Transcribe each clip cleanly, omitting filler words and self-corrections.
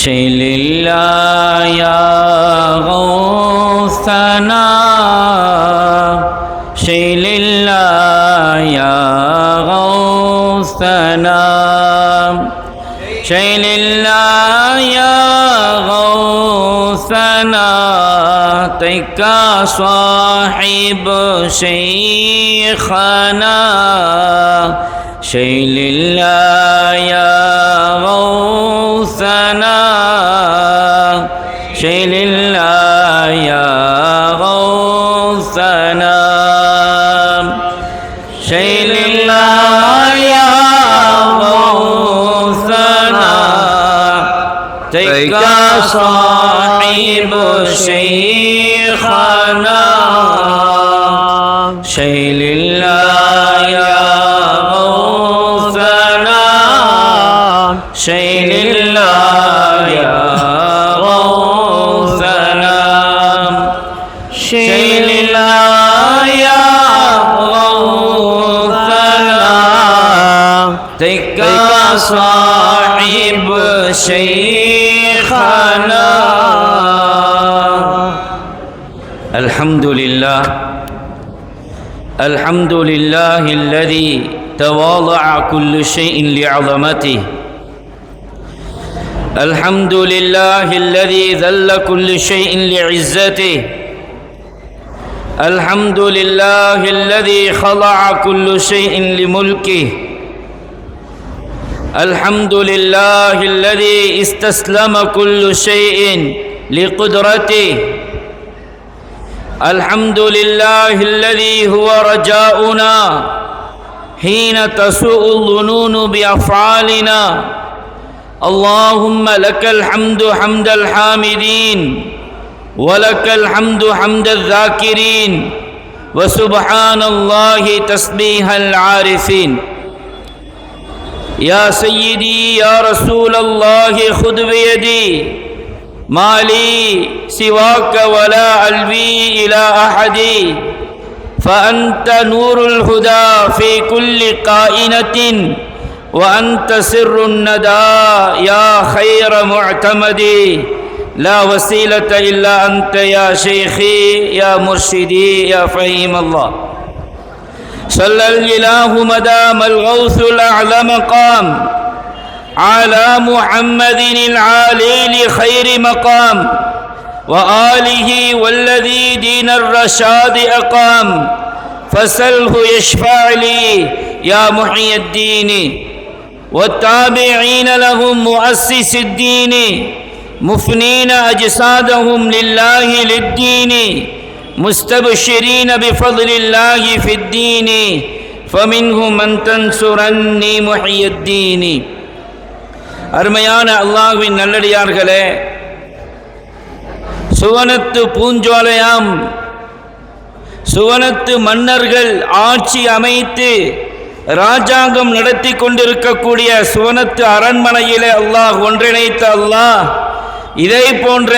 شيل الله يا غوثنا شيل الله يا غوثنا شيل الله يا غوثنا تكا صاحب شيخنا شيل الله يا غوثنا شيل الله يا غوثنا شيل الله يا غوثنا تكا صاحب شيخنا شيل الله يا غوثنا شيل الله يا غوثنا شيل الله يا غوثنا تكا صاحب شيخنا الحمد لله الحمد لله الذي تواضع كل شيء لعظمته الحمد لله الذي ذل كل شيء لعزته الحمد لله الذي خضع كل شيء لملكه الحمد لله الذي استسلم كل شيء لقدرته الحمد لله الذي هو رجاؤنا حين تسوء الظنون بأفعالنا اللهم لك الحمد حمد الحامدين ولك الحمد حمد الذاكرين وسبحان الله تسبيح العارفين يا سيدي يا رسول الله خذ بيدي ما لي سواك ولا ألوي إلى أحد فأنت نور الهدى في كل قائنة وأنت سر الندى يا خير معتمد لا وسيلة إلا أنت يا شيخي يا مرشدي يا فهيم الله صلى الإله مدام الغوث الأعلى مقام على محمد العالي لخير مقام وآله والذي دين الرشاد أقام فسله يشفع لي يا محيي الدين والتابعين لهم مؤسس الدين مفنين أجسادهم لله للدين مستبشرين بفضل الله في الدين فمنهم من تنصرني محيي الدين அருமையான அல்லாஹ்வின் நல்லடியார்களே, சுவனத்து பூஞ்சோலையாம் சுவனத்து மன்னர்கள் ஆட்சி அமைத்து ராஜாங்கம் நடத்தி கொண்டிருக்கக்கூடிய சுவனத்து அரண்மனையிலே அல்லாஹ் ஒன்றிணைத்த அல்லாஹ் இதை போன்ற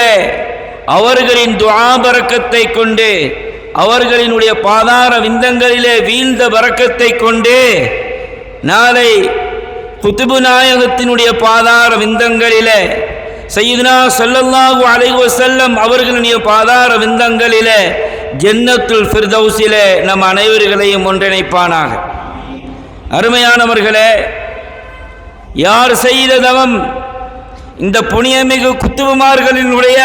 அவர்களின் துஆ பரக்கத்தை கொண்டு அவர்களினுடைய பாதார விந்தங்களிலே வீழ்ந்த பரக்கத்தை கொண்டு நாளை குதுபு நாயகத்தினுடைய பாதார விந்தங்களிலே சய்யிதுனா ஸல்லல்லாஹு அலைஹி வஸல்லம் அவர்களுடைய பாதார விந்தங்களிலே ஜன்னத்துல் ஃபிர்தௌஸிலே நம் அனைவர்களையும் ஒன்றிணைப்பானாக. அருமையானவர்களே, யார் செய்த தவம் இந்த புனியமிகு குத்துபுமார்களினுடைய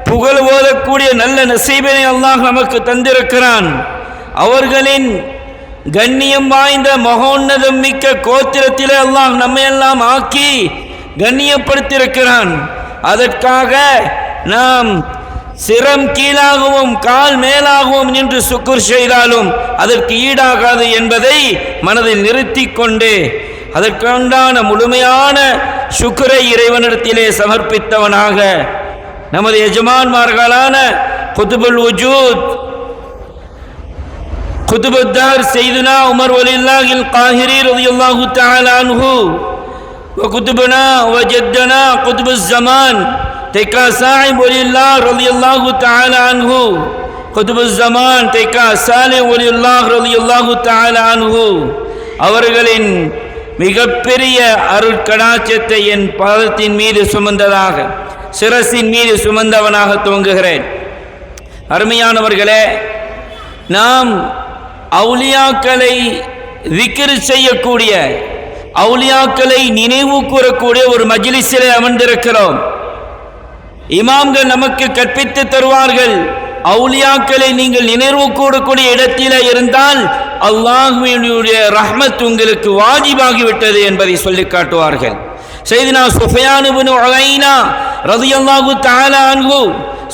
புகழ் ஓதக்கூடிய நல்ல நசீபினை அல்லாஹ் நமக்கு தந்திருக்கிறான். அவர்களின் கண்ணியம் வாய்ந்த மகோன்னதம் மிக்க கோத்திரத்திலே அல்லாஹ் நம்மையெல்லாம் ஆக்கி கண்ணியப்படுத்தியிருக்கிறான். அதற்காக நாம் சிரம் கீழாகவும் கால் மேலாகவும் நின்று சுக்குர் செய்தாலும் அதற்கு ஈடாகாது என்பதை மனதில் நிறுத்தி கொண்டு அதற்குண்டான முழுமையான சுக்குரை இறைவனிடத்திலே சமர்ப்பித்தவனாக நமது எஜமான்மார்களான குதுபுல் வஜூத் குதுபுத்தார் சையதுனா உமர் வலில்லாஹில் காஹிரி ரலியல்லாஹு தஆலா அன்ஹு وكتبنا وجدنا قطب الزمان تكا صاحب ولي الله رضي الله تعالى عنه قطب الزمان تكا صالح ولي الله رضي الله تعالى عنه அவர்களின் மிகப்பெரிய அருட்கடாட்சத்தை என் பாதத்தின் மீது சுமந்ததாக, சிரசின் மீது சுமந்தவனாக துவங்குகிறேன். அருமையானவர்களே, நாம் அவுலியாக்களை திக்ர் செய்யக்கூடிய, அவுலியாக்களை நினைவு கூறக்கூடிய ஒரு மஜ்லிஸிலே அமர்ந்திருக்கிறோம். இமாம்கள் நமக்கு கற்பித்து தருவார்கள், அவுலியாக்களை நீங்கள் நினைவு கூறக்கூடிய இடத்திலே இருந்தால் அல்லாஹ்வினுடைய ரஹ்மத் உங்களுக்கு வாஜிபாகிவிட்டது என்பதை சொல்லி காட்டுவார்கள். சையதுனா சுஃபியான் இப்னு உலைனா ரலியல்லாஹு தஆலா அன்ஹு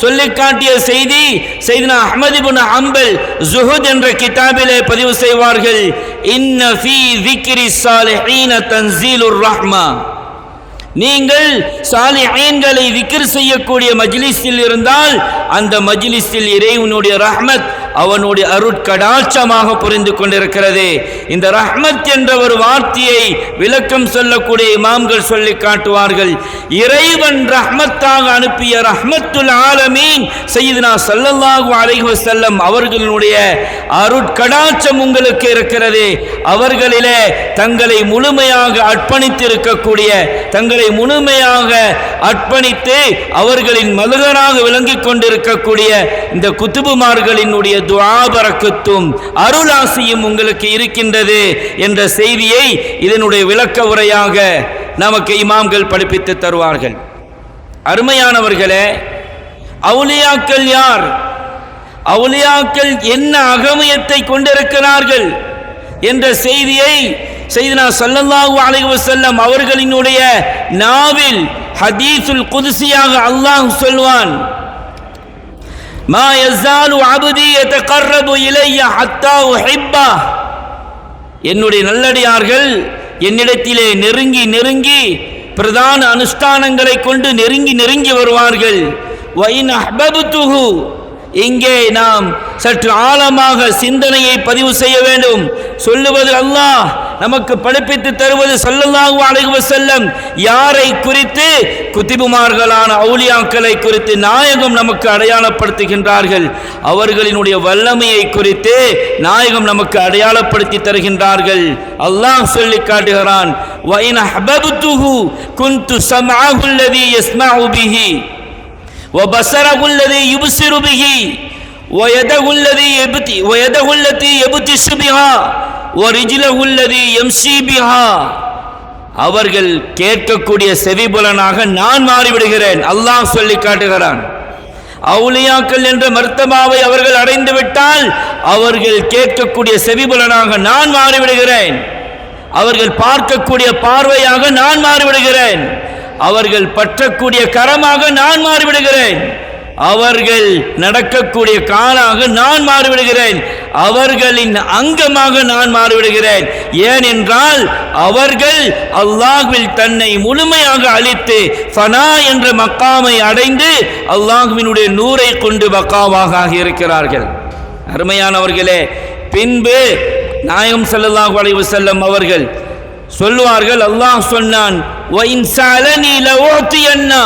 சொல்லி காட்டிய செய்தி சையதுனா அஹ்மத் இப்னு ஹம்பல் ஸுஹுத் என்ற கிதாபிலே பதிவு செய்வார்கள். இன்ன ஃபீ ذிக்ரி ஸாலிஹீன தன்ஸீலுர் ரஹ்மா. நீங்கள் சாலிஹீன்களை திக்ர் செய்யக்கூடிய மஜ்லிஸில் இருந்தால் அந்த மஜ்லிஸில் இறைவனுடைய ரஹ்மத், அவனுடைய அருட்கடாட்சமாக புரிந்து கொண்டிருக்கிறது. இந்த ரஹ்மத் என்ற ஒரு வார்த்தையை விளக்கம் சொல்லக்கூடிய இமாம்கள் சொல்லி காட்டுவார்கள். இறைவன் ரஹ்மத்தாக அனுப்பிய ரஹ்மத்துல் ஆலமீன் சய்யிதுனா ஸல்லல்லாஹு அலைஹி வஸல்லம் அவர்களுடைய அருட்கடாட்சம் உங்களுக்கு இருக்கிறது. அவர்களிலே தங்களை முழுமையாக அர்ப்பணித்து இருக்கக்கூடிய, தங்களை முழுமையாக அர்ப்பணித்து அவர்களின் மலகராக விளங்கிக் கொண்டிருக்கக்கூடிய இந்த குத்துபுமார்களினுடைய துஆ பரக்கத்தும் அருளாசியும் உங்களுக்கு இருக்கின்றது என்ற செய்தியை இதனுடைய விளக்க உரையாக நமக்கு இமாம்கள் படிப்பித்து தருவார்கள். அருமையானவர்களே, அவுலியாக்கள் யார்? அவுலியாக்கள் என்ன அகமயத்தை கொண்டிருக்கிறார்கள் என்ற செய்தியை சையதுனா ஸல்லல்லாஹு அலைஹி வஸல்லம் அவர்களினுடைய நாவில் ஹதீஸுல் குத்ஸியாக அல்லாஹ் சொல்வான். மா யஸாலு அப்தி யதகர்ரபு இலைய ஹத்தா உஹிப்பா. என்னுடைய நல்லடியார்கள் என்னிடத்திலே நெருங்கி நெருங்கி பிரதான அனுஷ்டானங்களை கொண்டு நெருங்கி வருவார்கள். வ இன் அஹ்பப்துஹு. இங்கே நாம் சற்று ஆழமாக சிந்தனையை பதிவு செய்ய வேண்டும். சொல்லுவது அல்லாஹ், நமக்கு படிப்பித்து தருவது ஸல்லல்லாஹு அலைஹி வஸல்லம். யாரை குறித்து? குத்துபுமார்களான அவுலியாக்களை குறித்து நாயகம் நமக்கு அடையாளப்படுத்துகின்றார்கள். அவர்களினுடைய வல்லமையை குறித்து நாயகம் நமக்கு அடையாளப்படுத்தி தருகின்றார்கள். அல்லாஹ் சொல்லி காட்டுகிறான், வ இன் அஹ்பப்துஹு குன்து ஸம்அஹு அல்லதி யஸ்மஉ பிஹி وبصره الذي يبصر به ويده التي يبطش بها ورجله الذي يمشي بها. அவர்கள் கேட்கக்கூடிய செவிபுலனாக நான் மாறிவிடுகிறேன். அல்லாஹ் சொல்லி காட்டுகிறான். அவுலியாக்கள் என்ற மர்த்தபாவை அவர்கள் அடைந்து விட்டால் அவர்கள் கேட்கக்கூடிய செவிபுலனாக நான் மாறிவிடுகிறேன். அவர்கள் பார்க்கக்கூடிய பார்வையாக நான் மாறிவிடுகிறேன். அவர்கள் பற்றக்கூடிய கரமாக நான் மாறிவிடுகிறேன். அவர்கள் நடக்கக்கூடிய காலாக நான் மாறிவிடுகிறேன். அவர்களின் அங்கமாக நான் மாறிவிடுகிறேன். ஏனென்றால் அவர்கள் அல்லாஹ்வில் தன்னை முழுமையாக அளித்து ஃபனா என்ற மக்காமை அடைந்து அல்லாஹ்வினுடைய நூரை கொண்டு பக்காவாக இருக்கிறார்கள். அருமையானவர்களே, பின்பு நாயகம் ஸல்லல்லாஹு அலைஹி வஸல்லம் அவர்கள் சொல்லுவார்கள், அல்லாஹ் சொன்னான், வ இன் ஸஅலனி லஉதியன்னா.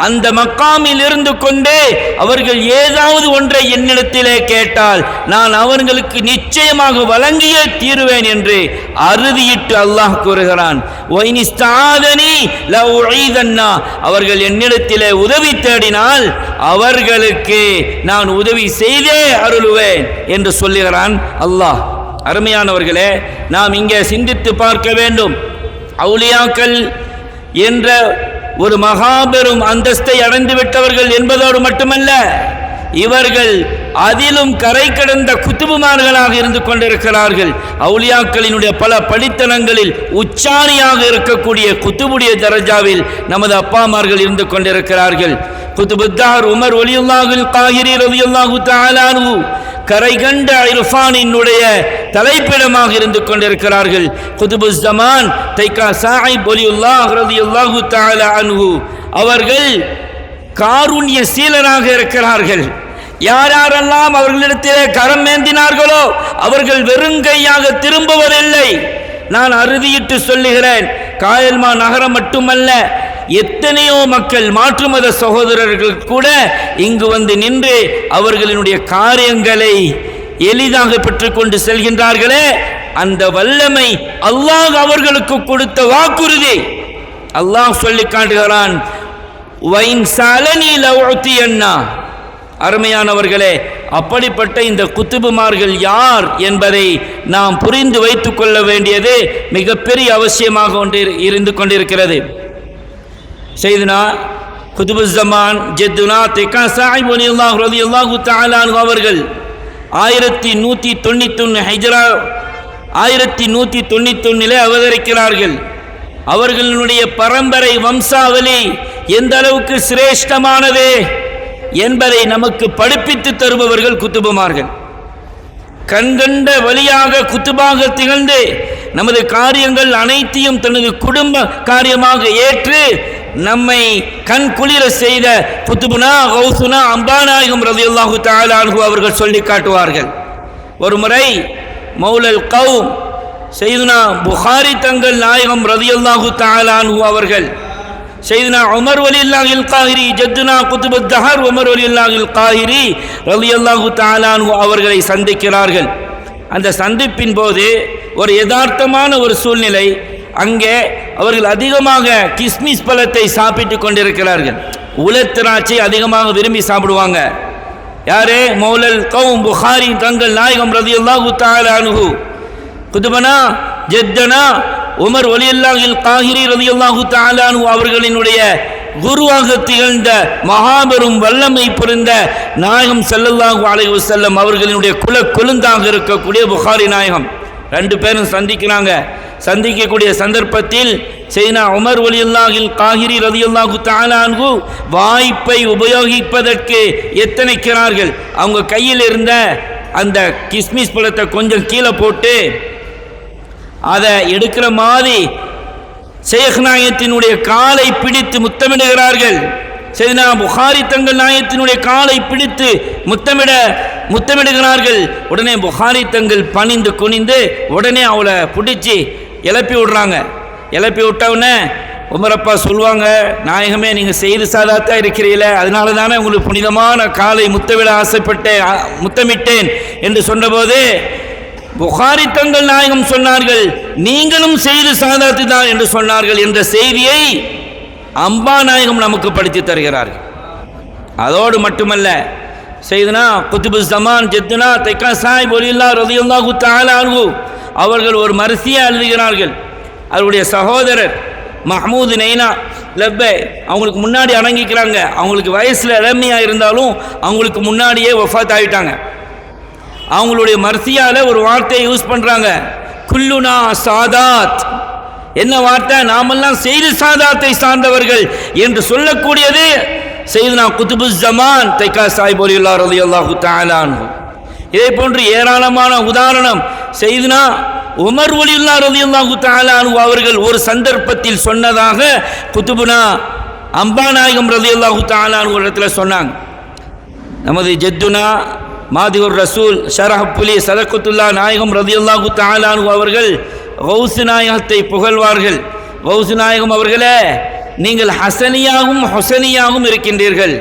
அந்த மக்காமில் இருந்து கொண்டே அவர்கள் ஏதாவது ஒன்றை என்னிடத்திலே கேட்டால் நான் அவர்களுக்கு நிச்சயமாக வழங்கியே தீருவேன் என்று அறுதியிட்டு அல்லாஹ் கூறுகிறான். வ இன் இஸ்தஆதனி லஉஈதன்னா. அவர்கள் என்னிடத்திலே உதவி தேடினால் அவர்களுக்கு நான் உதவி செய்தே அருளுவேன் என்று சொல்லுகிறான் அல்லாஹ். அருமையானவர்களே, நாம் இங்கே சிந்தித்து பார்க்க வேண்டும். அவுலியாக்கள் என்ற ஒரு மகாபெரும் அந்தஸ்தை அடைந்து விட்டவர்கள் என்பதோடு மட்டுமல்ல, இவர்கள் அதிலும் கரை கடந்த குத்துபுமார்களாக இருந்து கொண்டிருக்கிறார்கள். அவுலியாக்களினுடைய பல படித்தனங்களில் உச்சாணியாக இருக்கக்கூடிய குத்துபுடைய தரஜாவில் நமது அப்பாமார்கள் இருந்து கொண்டிருக்கிறார்கள். குத்துபுத்தார் உமர் வலியுல்லாஹுல் காஹிரி ரலியல்லாஹு தஆலா அன்ஹு கரை கண்ட இர்ஃபானினுடைய தலைப்பிடமாக இருந்து கொண்டிருக்கிறார்கள். குதுபுஸ் ஜமான் தைக்கா சாஹிப் வலியுல்லாஹ் ரலியல்லாஹு தஆலா அன்ஹு அவர்கள் காருண்ய சீலராக இருக்கிறார்கள். யாரெல்லாம் அவர்களிடத்திலே கரம் ஏந்தினார்களோ அவர்கள் வெறுங்கையாக திரும்புவதில்லை. நான் அறுதியிட்டு சொல்லுகிறேன், காயல்மா நகரம் மட்டுமல்ல, எத்தனையோ மக்கள் மாற்று மத சகோதரர்கள் கூட இங்கு வந்து நின்று அவர்களினுடைய காரியங்களை எளிதாக பெற்றுக்கொண்டு செல்கின்றார்களே. அந்த வல்லமை அல்லாஹ் அவர்களுக்கு கொடுத்த வாக்குறுதி. அல்லாஹ் சொல்லி காட்டுகிறான், வைன் சாலனி லவ்உதியன்னா. அருமையானவர்களே, அப்படிப்பட்ட இந்த குத்துபுமார்கள் யார் என்பதை நாம் புரிந்து வைத்துக் கொள்ள வேண்டியது மிகப்பெரிய அவசியமாக இருந்து கொண்டிருக்கிறது. செய்துனா குதுபுஸ்ஸமான் ஜெத்துனா திகா சாஹிப் ரலியல்லாஹு தஆலா அன்ஹு அவர்கள் 1191 ஹிஜ்ரா 1191 அவதரிக்கிறார்கள். அவர்களுடைய பரம்பரை வம்சாவளி எந்த அளவுக்கு சிரேஷ்டமானது என்பதை நமக்கு படிப்பித்து தருபவர்கள் குத்துபுமார்கள். கண்கண்ட வழியாக குத்துபாக திகழ்ந்து நமது காரியங்கள் அனைத்தையும் தனது குடும்ப காரியமாக ஏற்று நம்மை கண் குளிர செய்த குத்துபுனா கௌசுனா அம்பாநாயகம் ரலியல்லாஹு தஆலா அன்ஹு அவர்கள் சொல்லி காட்டுவார்கள். ஒரு முறை மௌலல் கௌம் சையதுனா புகாரி தங்கள் நாயகம் ரலியல்லாஹு தஆலா அன்ஹு அவர்கள் சையதுனா உமர் வலில்லாஹில் காஹிரி ஜத்துனா குதுபுத் தஹர் உமர் வலில்லாஹில் காஹிரி ரலியல்லாஹு தஆலா அன்ஹு அவர்களை சந்திக்கிறார்கள். அந்த சந்திப்பின் போது ஒரு யதார்த்தமான ஒரு சூழ்நிலை. அங்கே அவர்கள் அதிகமாக கிஸ்மிஸ் பழத்தை சாப்பிட்டு கொண்டிருக்கிறார்கள். உலத்திராட்சை அதிகமாக விரும்பி சாப்பிடுவாங்க. யாரே? மௌலல் கௌம் புகாரி தங்கள் நாயகம் ரலியல்லாஹு தஆலா அன்ஹு குதுபனா ஜத்தனா உமர் வலியல்லாஹில் காஹிரி ரலியல்லாஹு தஆலா அன்ஹு அவர்களினுடைய குருவாக திகழ்ந்த மகாபெரும் வல்லமை புரிந்த நாயகம் ஸல்லல்லாஹு அலைஹி வஸல்லம் அவர்களினுடைய குல கொழுந்தாக இருக்கக்கூடிய புகாரி நாயகம் ரெண்டு பேரும் சந்திக்கிறாங்க. சந்திக்கக்கூடிய சந்தர்ப்பத்தில் சையதுனா உமர் வலியல்லாஹில் காஹிரி ரலியல்லாஹு தஆலா அன்ஹு வாய்ப்பை உபயோகிப்பதற்கு எத்தனைக்கிறார்கள். அவங்க கையில் இருந்த அந்த கிஸ்மிஸ் பழத்தை கொஞ்சம் கீழே போட்டு அதை எடுக்கிற மாதிரி ஷேக் நாயகத்தினுடைய காலை பிடித்து முத்தமிடுகிறார்கள். சையதுனா புகாரி தங்கள் நாயகத்தினுடைய காலை பிடித்து முத்தமிடுகிறார்கள். உடனே புகாரி தங்கள் பணிந்து குனிந்து உடனே அவளை பிடிச்சி எழுப்பி விடுறாங்க. எழுப்பி விட்டவுடனே உமரப்பா சொல்லுவாங்க, நாயகமே நீங்கள் செய்து சாதாத்தா இருக்கிறீங்களே, அதனால தானே உங்களுக்கு புனிதமான காலை முத்தமிட ஆசைப்பட்டேன், முத்தமிட்டேன் என்று சொன்னபோது புகாரி தங்கள் நாயகம் சொன்னார்கள், நீங்களும் செய்து சாதாத்து தான் என்று சொன்னார்கள் என்ற செய்தியை அம்பா நாயகம் நமக்கு படித்து தருகிறார்கள். அதோடு மட்டுமல்ல, சையதுனா குதுபுஸ் ஸமான் ஜத்துனா திகா சாஹிப் ரலியல்லாஹு தஆலா அன்ஹு அவர்கள் ஒரு மர்சியா எழுதுகிறார்கள். அவருடைய சகோதரர் மஹ்மூது நைனா லப்பே அவங்களுக்கு முன்னாடி அடங்கிக்கிறாங்க. அவங்களுக்கு வயசில் இளமையாக இருந்தாலும் அவங்களுக்கு முன்னாடியே வஃபாத் ஆகிட்டாங்க. அவங்களுடைய மர்சியாவில் ஒரு வார்த்தையை யூஸ் பண்ணுறாங்க, குல்லுனா சாதாத். என்ன வார்த்தை? நாமெல்லாம் செய்து சாதாத்தை சார்ந்தவர்கள் என்று சொல்லக்கூடியது சையதுனா குதுபுஸ் ஸமான் திகா சாஹிப் ரலியல்லாஹு தஆலா அன்ஹு. இதே போன்று ஏராளமான உதாரணம் சையதுனா உமர் ரலியல்லாஹு தஆலா அன்ஹு அவர்கள் ஒரு சந்தர்ப்பத்தில் சொன்னதாக குதுபுனா அம்பாநாயகம் ரலியல்லாஹு தஆலா அன்ஹு இடத்துல சொன்னாங்க. நமது ஜத்துனா மாதிஹுர் ரசூல் ஷரஹ் புலி சதகத்துல்லா நாயகம் ரலியல்லாஹு தஆலா அன்ஹு அவர்கள் கௌஸ் நாயகத்தை புகழ்வார்கள். கௌஸ் நாயகம் அவர்களே, நீங்கள் ஹசனியாகவும் ஹுசனியாகவும் இருக்கின்றீர்கள்,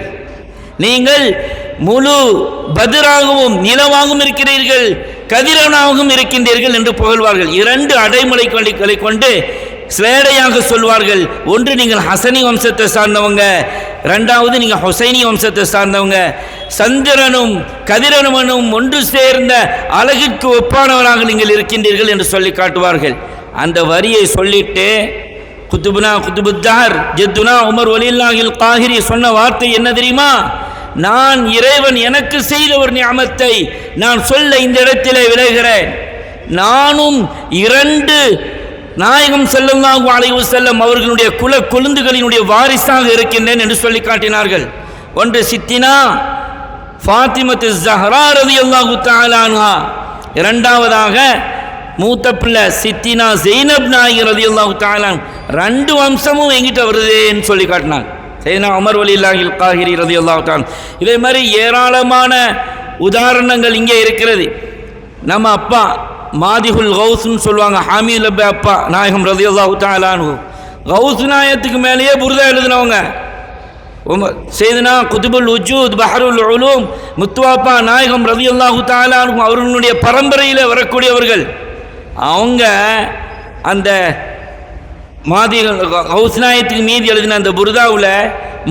நீங்கள் முழு பத்ராகவும் நிலவாகவும் இருக்கிறீர்கள், கதிரவனாகவும் இருக்கின்றீர்கள் என்று புகழ்வார்கள். இரண்டு அடைமொழிகளை கொண்டு ஸ்லேடையாக சொல்வார்கள். ஒன்று நீங்கள் ஹசனி வம்சத்தை சார்ந்தவங்க, ரெண்டாவது நீங்கள் ஹுசைனி வம்சத்தை சார்ந்தவங்க. சந்திரனும் கதிரவனும் ஒன்று சேர்ந்த அழகிற்கு ஒப்பானவராக நீங்கள் இருக்கின்றீர்கள் என்று சொல்லி காட்டுவார்கள். அந்த வரியை சொல்லிட்டு குதுபுத் தஹர் ஜத்துனா உமர் வலில்லாஹில் காஹிரி சொன்ன வார்த்தை என்ன தெரியுமா? நான் இறைவன் எனக்கு செய்த ஒரு நிஅமத்தை நான் சொல்ல இந்த இடத்திலே விளைகிறேன். நானும் இரண்டு நாயகம் ஸல்லல்லாஹு அலைஹி வஸல்லம் அவர்களுடைய குல கொழுந்துகளினுடைய வாரிசாக இருக்கின்றேன் என்று சொல்லி காட்டினார்கள். ஒன்று சித்தினா ஃபாத்திமத்து ஸஹ்ரா ரலியல்லாஹு தஆலா அன்ஹா, இரண்டாவதாக மூத்த பிள்ளை சித்தினா ஸைனப் நாயகி ரலியல்லாஹு தஆலா. ரெண்டு வம்சமும் எங்கிட்ட வருதுன்னு சொல்லி காட்டினாங்க சையதுனா உமர் வலில்லாஹில் காஹிரி ரலியல்லாஹு தஆலா. இதே மாதிரி ஏராளமான உதாரணங்கள் இங்கே இருக்கிறது. நம்ம அப்பா மாதிஹுல் கௌஸ்ன்னு சொல்லுவாங்க, ஹாமிது லப்பே அப்பா நாயகம் ரலியல்லாஹு தஆலா அன்ஹு. கௌஸ் நாயகத்துக்கு மேலேயே புர்தா எழுதினவங்க. சையதுனா குதுபுல் உஜூத் பஹருல் உலூம் முத்துவாப்பா நாயகம் ரலியல்லாஹு தஆலா அன்ஹு அவர்களுடைய பரம்பரையில் வரக்கூடியவர்கள். அவங்க அந்த மாதி ஹவுஸ்நாயத்துக்கு மீதி எழுதின அந்த புர்தாவில்